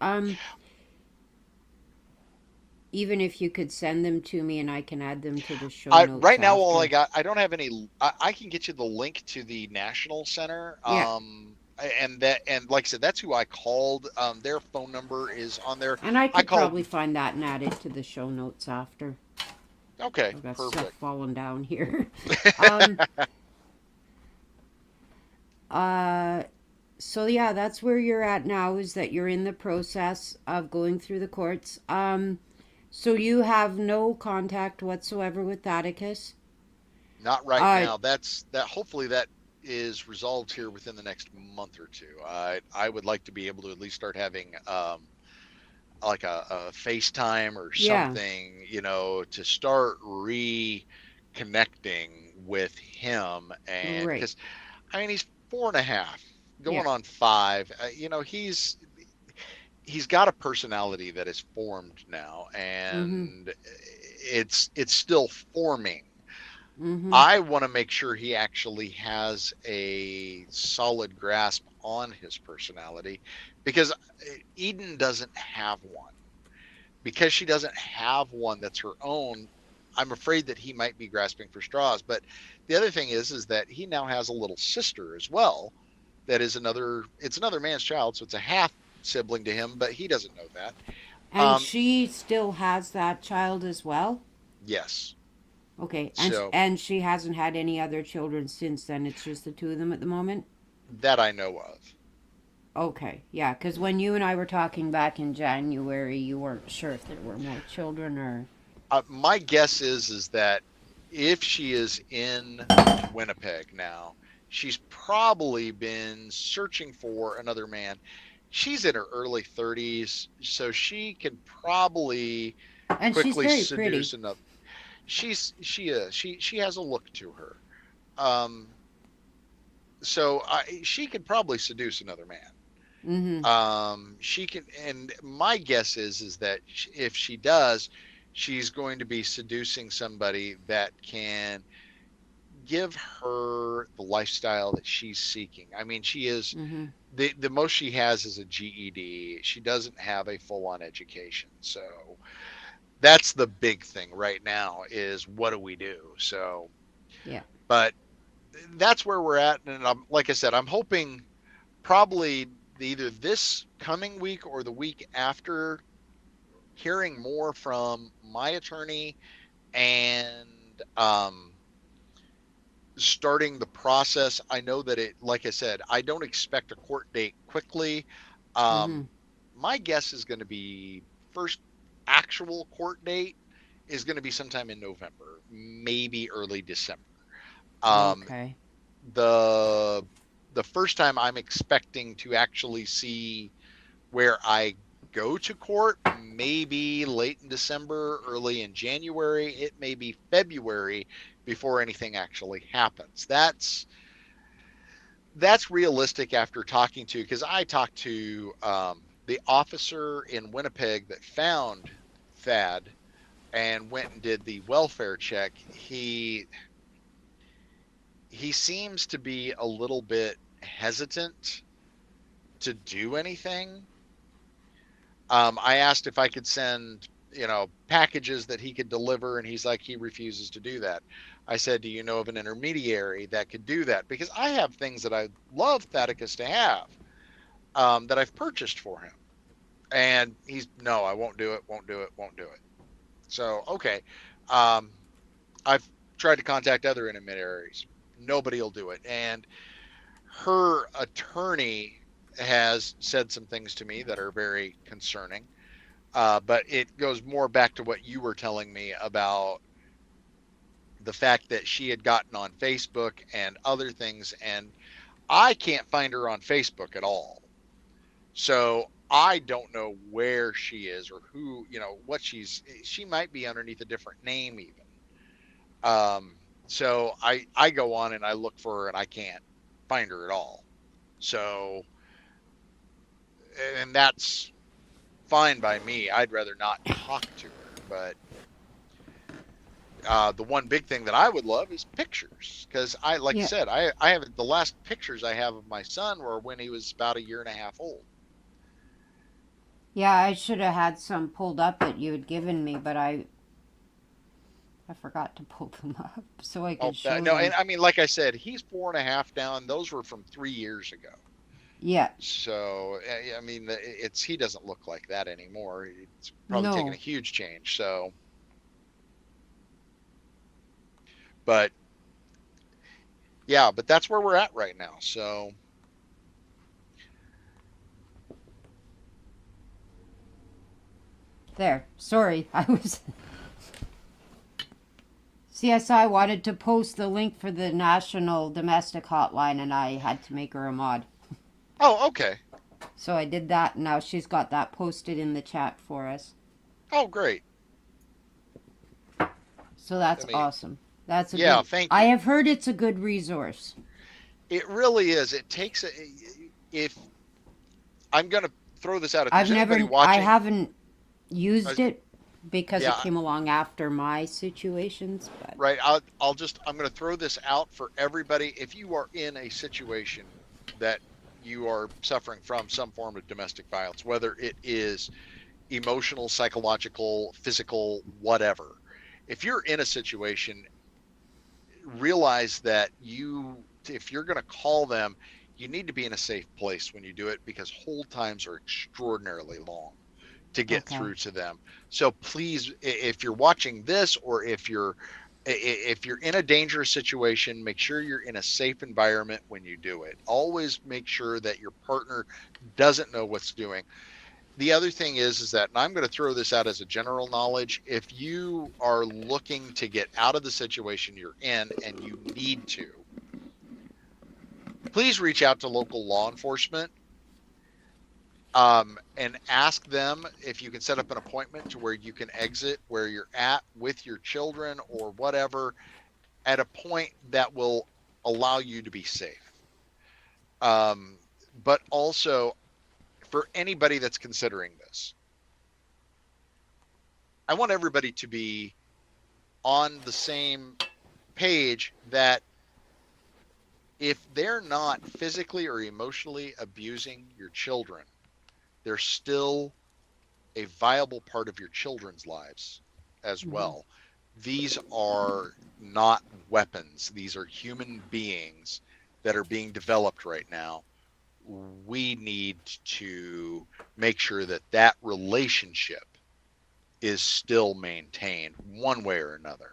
Even if you could send them to me and I can add them to the show I notes right now all I after. got, I don't have any. I can get you the link to the National Center. Yeah. And like I said, that's who I called. Their phone number is on there. And I I could called. probably find that and add it to the show notes after. Okay, I've got stuff perfect. falling down here. um, uh, so yeah, that's where you're at now, is that you're in the process of going through the courts. So you have no contact whatsoever with Atticus. Not right Uh, now. That's that. Hopefully that is resolved here within the next month or two. I would like to be able to at least start having like a FaceTime or yeah, something, to start reconnecting with him. And right. because I mean, he's 4.5, Yeah. going on 5. He's got a personality that is formed now, Mm-hmm. and it's still forming. Mm-hmm. I want to make sure he actually has a solid grasp on his personality, because Eden doesn't have one. Because she doesn't have one that's her own, I'm afraid that he might be grasping for straws. But the other thing is that he now has a little sister as well. That is it's another man's child, so it's a half sibling to him, but he doesn't know that. And Um, she still has that child as well. yes. Okay, So and she hasn't had any other children since then. It's just the two of them at the moment. that I know of. Okay, yeah, because when you and I were talking back in January, you weren't sure if there were more children or. My guess is that if she is in Winnipeg now, she's probably been searching for another man. She's in her early 30s, so she can probably And she's quickly very pretty. seduce another. She has a look to her. Um, so she could probably seduce another man. Mm-hmm. She can, and my guess is that if she does, she's going to be seducing somebody that can give her the lifestyle that she's seeking. I mean, she is Mm-hmm. the most she has is a GED. She doesn't have a full on education. So that's the big thing right now, is what do we do? So, Yeah. but that's where we're at. And like I said, I'm hoping probably either this coming week or the week after, hearing more from my attorney, and starting the process. I know that like I said, I don't expect a court date quickly. Mm-hmm. Um, my guess is going to be first actual court date is going to be sometime in November, maybe early December. Um, Okay. the the first time I'm expecting to actually see where I go to court, maybe late in December, early in January. It may be February before anything actually happens. That's realistic after talking to, because I talked to the officer in Winnipeg that found Thad and went and did the welfare check. He seems to be a little bit hesitant to do anything. I asked if I could send, packages that he could deliver, and he's like, he refuses to do that. I said, do you know of an intermediary that could do that? Because I have things that I love Thaddeus to have. that I've purchased for him. And he's, no, I won't do it, won't do it, won't do it. So, okay. Um, I've tried to contact other intermediaries. Nobody will do it. And her attorney has said some things to me that are very concerning. But it goes more back to what you were telling me about the fact that she had gotten on Facebook and other things, and I can't find her on Facebook at all. So I don't know where she is or who, what she might be underneath a different name even. Um, so I go on and I look for her and I can't find her at all. So, and that's fine by me. I'd rather not talk to her, but the one big thing that I would love is pictures, because like I Yeah. said, I have the last pictures I have of my son were when he was about a year and a half old. Yeah, I should have had some pulled up that you had given me, but I forgot to pull them up so I Oh could show no, and them. I mean, like I said, he's 4.5 now, and those were from 3 years ago. Yeah. So I mean, it's he doesn't look like that anymore. It's probably taken a No. huge change. So, but yeah, but that's where we're at right now. So There. Sorry. I was CSI wanted to post the link for the National Domestic Hotline and I had to make her a mod. oh, okay. So I did that and now she's got that posted in the chat for us. Oh, great. So that's I mean, awesome. That's a yeah, good thank I you. have heard it's a good resource. It really is. It takes a, if I'm going to throw this out, if I've there's anybody never I watching, haven't uh, used it because it yeah, came along after my situations, but right. I'm going to throw this out for everybody. If you are in a situation that you are suffering from some form of domestic violence, whether it is emotional, psychological, physical, whatever, if you're in a situation, realize that if you're going to call them, you need to be in a safe place when you do it, because hold times are extraordinarily long to get okay. through to them. So please, if you're watching this, or if you're in a dangerous situation, make sure you're in a safe environment when you do it. Always make sure that your partner doesn't know what's doing. The other thing is that, and I'm going to throw this out as a general knowledge, if you are looking to get out of the situation you're in and you need to, please reach out to local law enforcement, and ask them if you can set up an appointment to where you can exit where you're at with your children or whatever, at a point that will allow you to be safe. Um, but also, for anybody that's considering this, I want everybody to be on the same page that if they're not physically or emotionally abusing your children, they're still a viable part of your children's lives as Hmm. well. These are not weapons, these are human beings that are being developed right now. We need to make sure that that relationship is still maintained one way or another.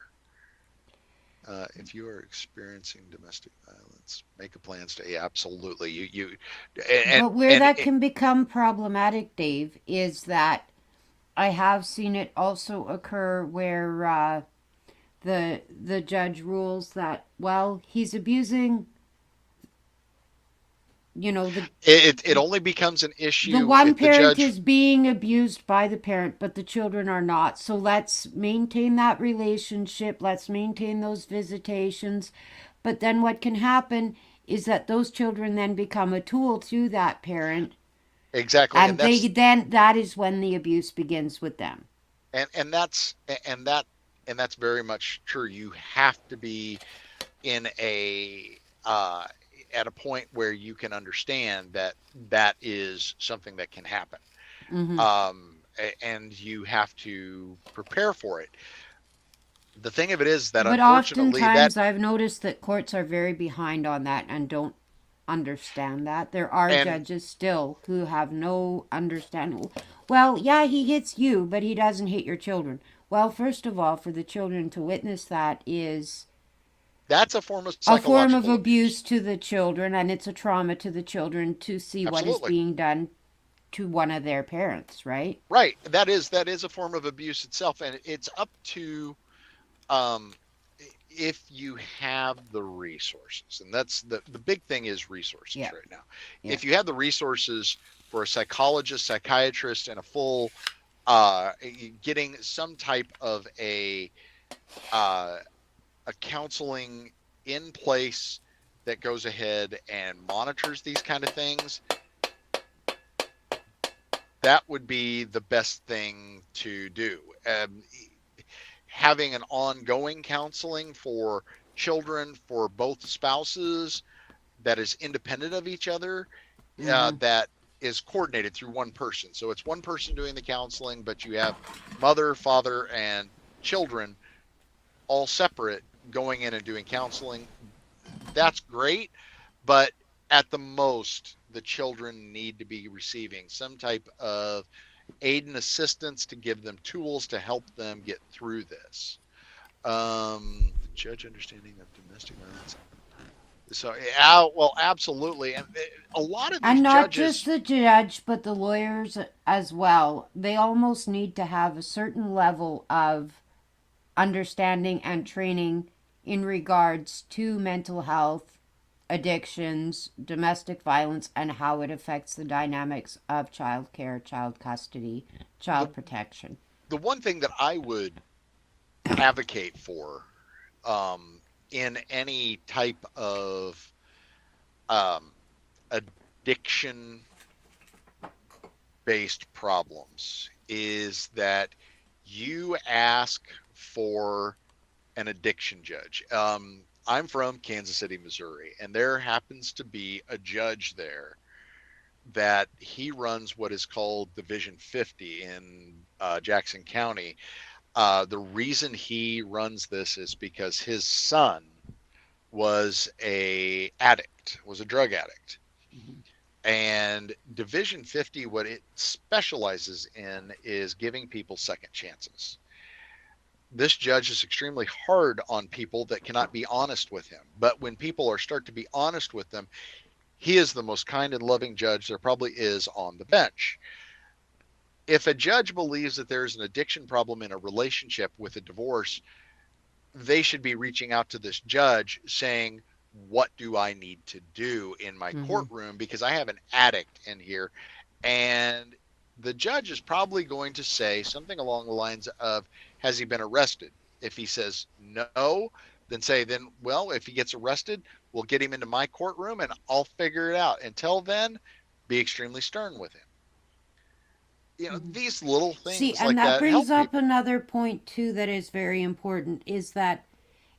If you are experiencing domestic violence, make a plan to stay. Yeah, absolutely. But where And that can become problematic, Dave, is that I have seen it also occur where the judge rules that well he's abusing the it only becomes an the issue one if the parent judge. is being abused by the parent but the children are not, so let's maintain that relationship, let's maintain those visitations. But then what can happen is that those children then become a tool to that parent, Exactly, and they then that is when the abuse begins with them. and that's and that and that's very much true. You have to be in a at a point where you can understand that that is something that can happen, Hmm. and you have to prepare for it. The thing of it is that But unfortunately that oftentimes I've noticed that courts are very behind on that and don't understand that. There are And judges still who have no understanding. Well, yeah, he hits you, but he doesn't hit your children. Well, first of all, for the children to witness that is that's a form of a form of psychological abuse. abuse to the children, and it's a trauma to the children to see what is Absolutely. being done to one of their parents, right? Right. That is a form of abuse itself, and it's up to um, if you have the resources, and that's the big thing is resources Yeah, right now. yeah. If you have the resources for a psychologist, psychiatrist, and a full getting some type of uh, a counseling in place that goes ahead and monitors these kind of things, that would be the best thing to do. Having an ongoing counseling for children for both spouses that is independent of each other, Mm-hmm. that is coordinated through one person. So it's one person doing the counseling, but you have mother, father, and children all separate going in and doing counseling. That's great, but at the most, the children need to be receiving some type of aid and assistance to give them tools to help them get through this. The judge understanding of domestic violence. So, yeah, well, absolutely. And a lot of these And not just judges, the judge, but the lawyers as well. They almost need to have a certain level of understanding and training in regards to mental health, addictions, domestic violence, and how it affects the dynamics of child care, child custody, the child protection. the one thing that I would advocate for in any type of um, addiction based problems is that you ask for an addiction judge. I'm from Kansas City, Missouri, and there happens to be a judge there that he runs what is called Division 50 in Jackson County. The reason he runs this is because his son was a drug addict. Mhm. And Division 50, what it specializes in is giving people second chances. This judge is extremely hard on people that cannot be honest with him. But when people are start to be honest with them, he is the most kind and loving judge there probably is on the bench. If a judge believes that there is an addiction problem in a relationship with a divorce, they should be reaching out to this judge saying, what do I need to do in my Mhm. courtroom? Because I have an addict in here. And the judge is probably going to say something along the lines of, has he been arrested? If he says no, then say, then, well, if he gets arrested, we'll get him into my courtroom and I'll figure it out. Until then, be extremely stern with him. Mhm. These little See, things and like that that brings help up people. another point too that is very important is that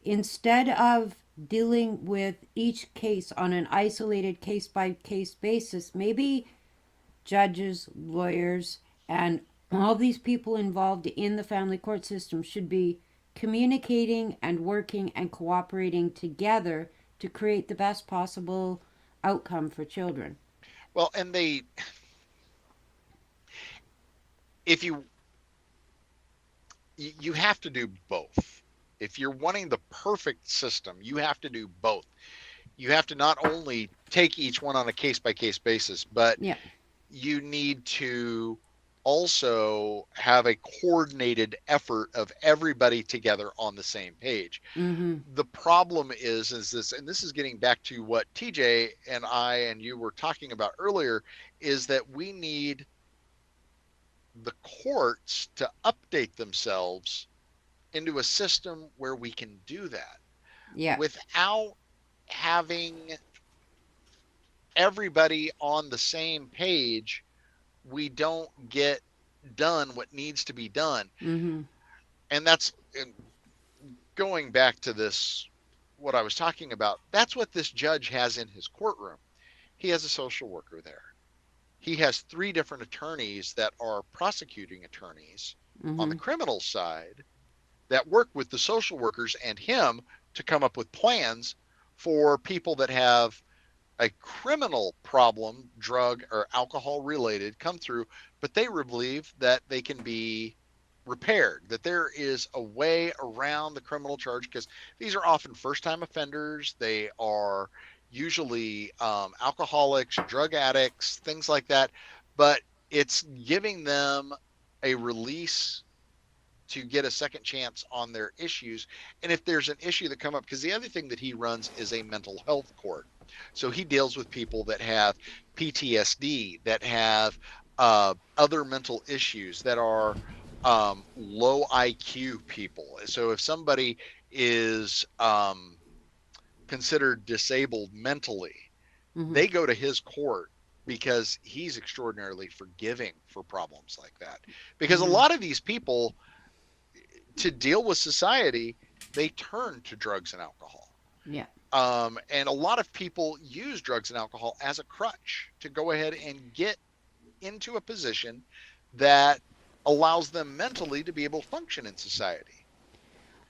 instead of dealing with each case on an isolated case by case basis, maybe judges, lawyers, and all these people involved in the family court system should be communicating and working and cooperating together to create the best possible outcome for children. Well, and if you have to do both. If you're wanting the perfect system, you have to do both. You have to not only take each one on a case by case basis, but Yeah. you need to also have a coordinated effort of everybody together on the same page. Mm-hmm. The problem is this, and this is getting back to what TJ and I and you were talking about earlier, is that we need the courts to update themselves into a system where we can do that Yeah. without having everybody on the same page. We don't get done what needs to be done. Mm-hmm. And that's going back to this, what I was talking about. That's what this judge has in his courtroom. He has a social worker there. He has three different attorneys that are prosecuting attorneys on the Mm-hmm. criminal side that work with the social workers and him to come up with plans for people that have a criminal problem, drug or alcohol related, come through, but they believe that they can be repaired, that there is a way around the criminal charge, because these are often first time offenders. They are usually alcoholics, drug addicts, things like that. But it's giving them a release to get a second chance on their issues. And if there's an issue that come up, because the other thing that he runs is a mental health court. So he deals with people that have PTSD, that have other mental issues, that are low IQ people. So if somebody is considered disabled mentally, Mm-hmm. they go to his court because he's extraordinarily forgiving for problems like that. Because a Mm-hmm. lot of these people, to deal with society, they turn to drugs and alcohol. Yeah. And a lot of people use drugs and alcohol as a crutch to go ahead and get into a position that allows them mentally to be able to function in society.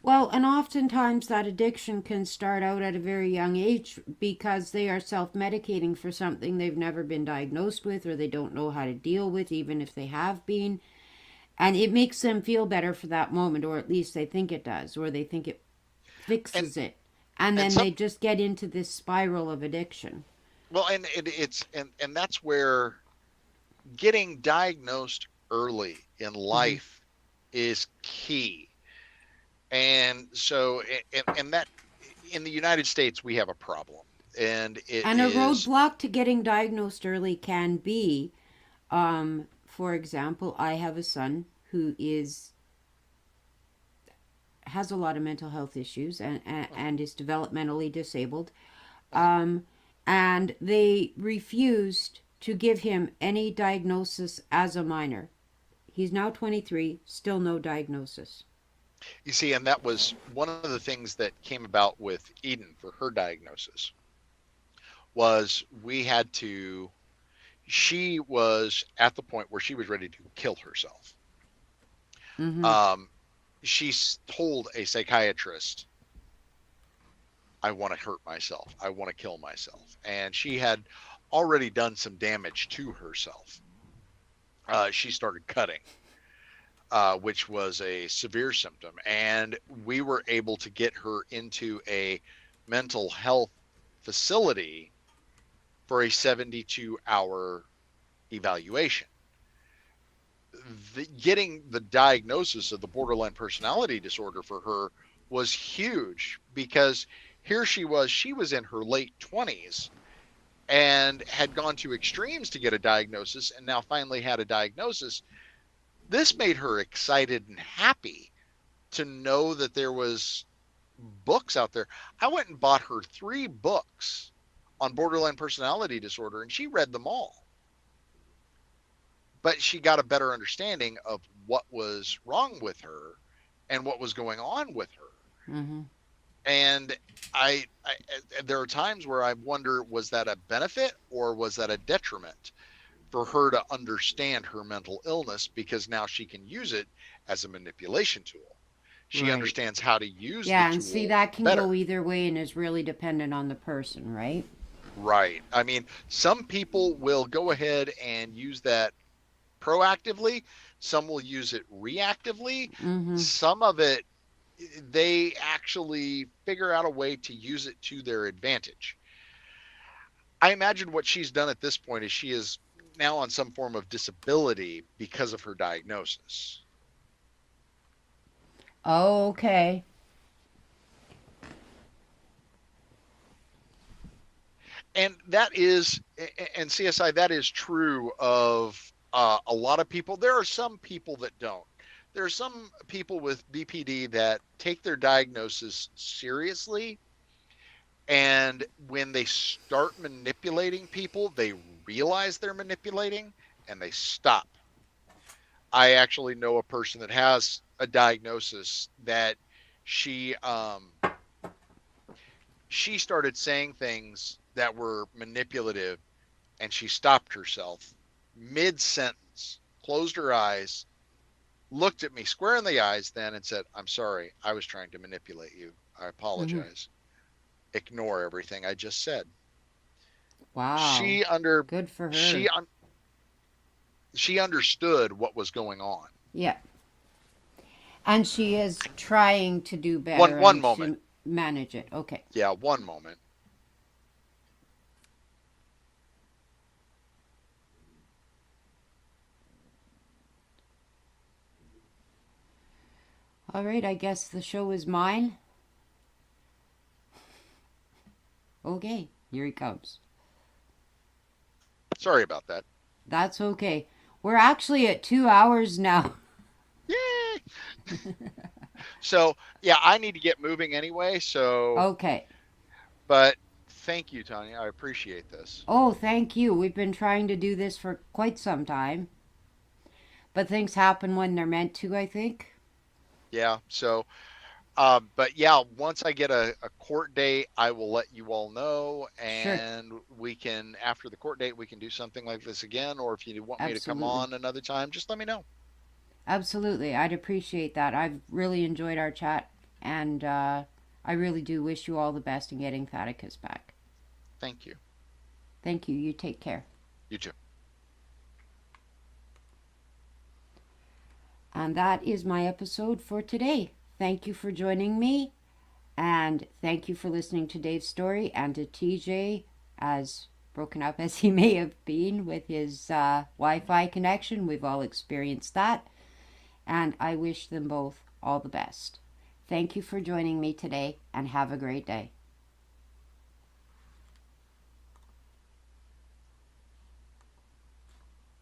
Well, and oftentimes that addiction can start out at a very young age because they are self medicating for something they've never been diagnosed with or they don't know how to deal with, even if they have been. And it makes them feel better for that moment, or at least they think it does, or they think it And fixes it. And and then they some just get into this spiral of addiction. well, and it's that's where getting diagnosed early in Mm-hmm. life is key. And so, and that, in the United States we have a problem, and it And a is. roadblock to getting diagnosed early can be, for example, I have a son who is has a lot of mental health issues Mhm, and is developmentally disabled. mhm. Um, and they refused to give him any diagnosis as a minor. He's now 23, still no diagnosis. You see, and that was one of the things that came about with Eden for her diagnosis, was we had to, she was at the point where she was ready to kill herself. Mm-hmm. Um, she told a psychiatrist, I want to hurt myself. I want to kill myself. And she had already done some damage to herself. She started cutting, which was a severe symptom. And we were able to get her into a mental health facility for a 72-hour evaluation. Getting the diagnosis of the borderline personality disorder for her was huge, because here she was in her late 20s and had gone to extremes to get a diagnosis, and now finally had a diagnosis. This made her excited and happy to know that there was books out there. I went and bought her 3 books on borderline personality disorder, and she read them all. But she got a better understanding of what was wrong with her and what was going on with her. Mm-hmm. And I there are times where I wonder, was that a benefit or was that a detriment for her to understand her mental illness, because now she can use it as a manipulation tool. She Right. understands how to use the Yeah, and see, tool that can better. go either way and is really dependent on the person, right? Right. I mean, some people will go ahead and use that proactively, some will use it reactively. Mm-hmm. Some of it, they actually figure out a way to use it to their advantage. I imagine what she's done at this point is she is now on some form of disability because of her diagnosis. Okay. And that is, and CSI, that is true of a lot of people. There are some people that don't. There are some people with BPD that take their diagnosis seriously, and when they start manipulating people, they realize they're manipulating and they stop. I actually know a person that has a diagnosis that she she started saying things that were manipulative, and she stopped herself mid sentence, closed her eyes, looked at me square in the eyes then and said, I'm sorry, I was trying to manipulate you. I Mm-hmm. apologize. Ignore everything I just said. Wow. She under Good for her. she un, she understood what was going on. Yeah. And she is trying to do One better one and moment. to manage it. Okay. Yeah, one moment. All right, I guess the show is mine. Okay, here he comes. Sorry about that. That's okay. We're actually at 2 hours now. Yay! So yeah, I need to get moving anyway. So, Okay. but thank you, Tanya. I appreciate this. Oh, thank you. We've been trying to do this for quite some time. But things happen when they're meant to, I think. Yeah. So, but yeah, once I get a court date, I will let you all know, Sure. and we can, after the court date, we can do something like this again. Or if you want me to come Absolutely. on another time, just let me know. Absolutely. I'd appreciate that. I've really enjoyed our chat, and I really do wish you all the best in getting Thaddeus back. Thank you. Thank you. You take care. You too. And that is my episode for today. Thank you for joining me, and thank you for listening to Dave's story and to TJ, as broken up as he may have been with his Wi Fi connection. We've all experienced that, and I wish them both all the best. Thank you for joining me today, and have a great day.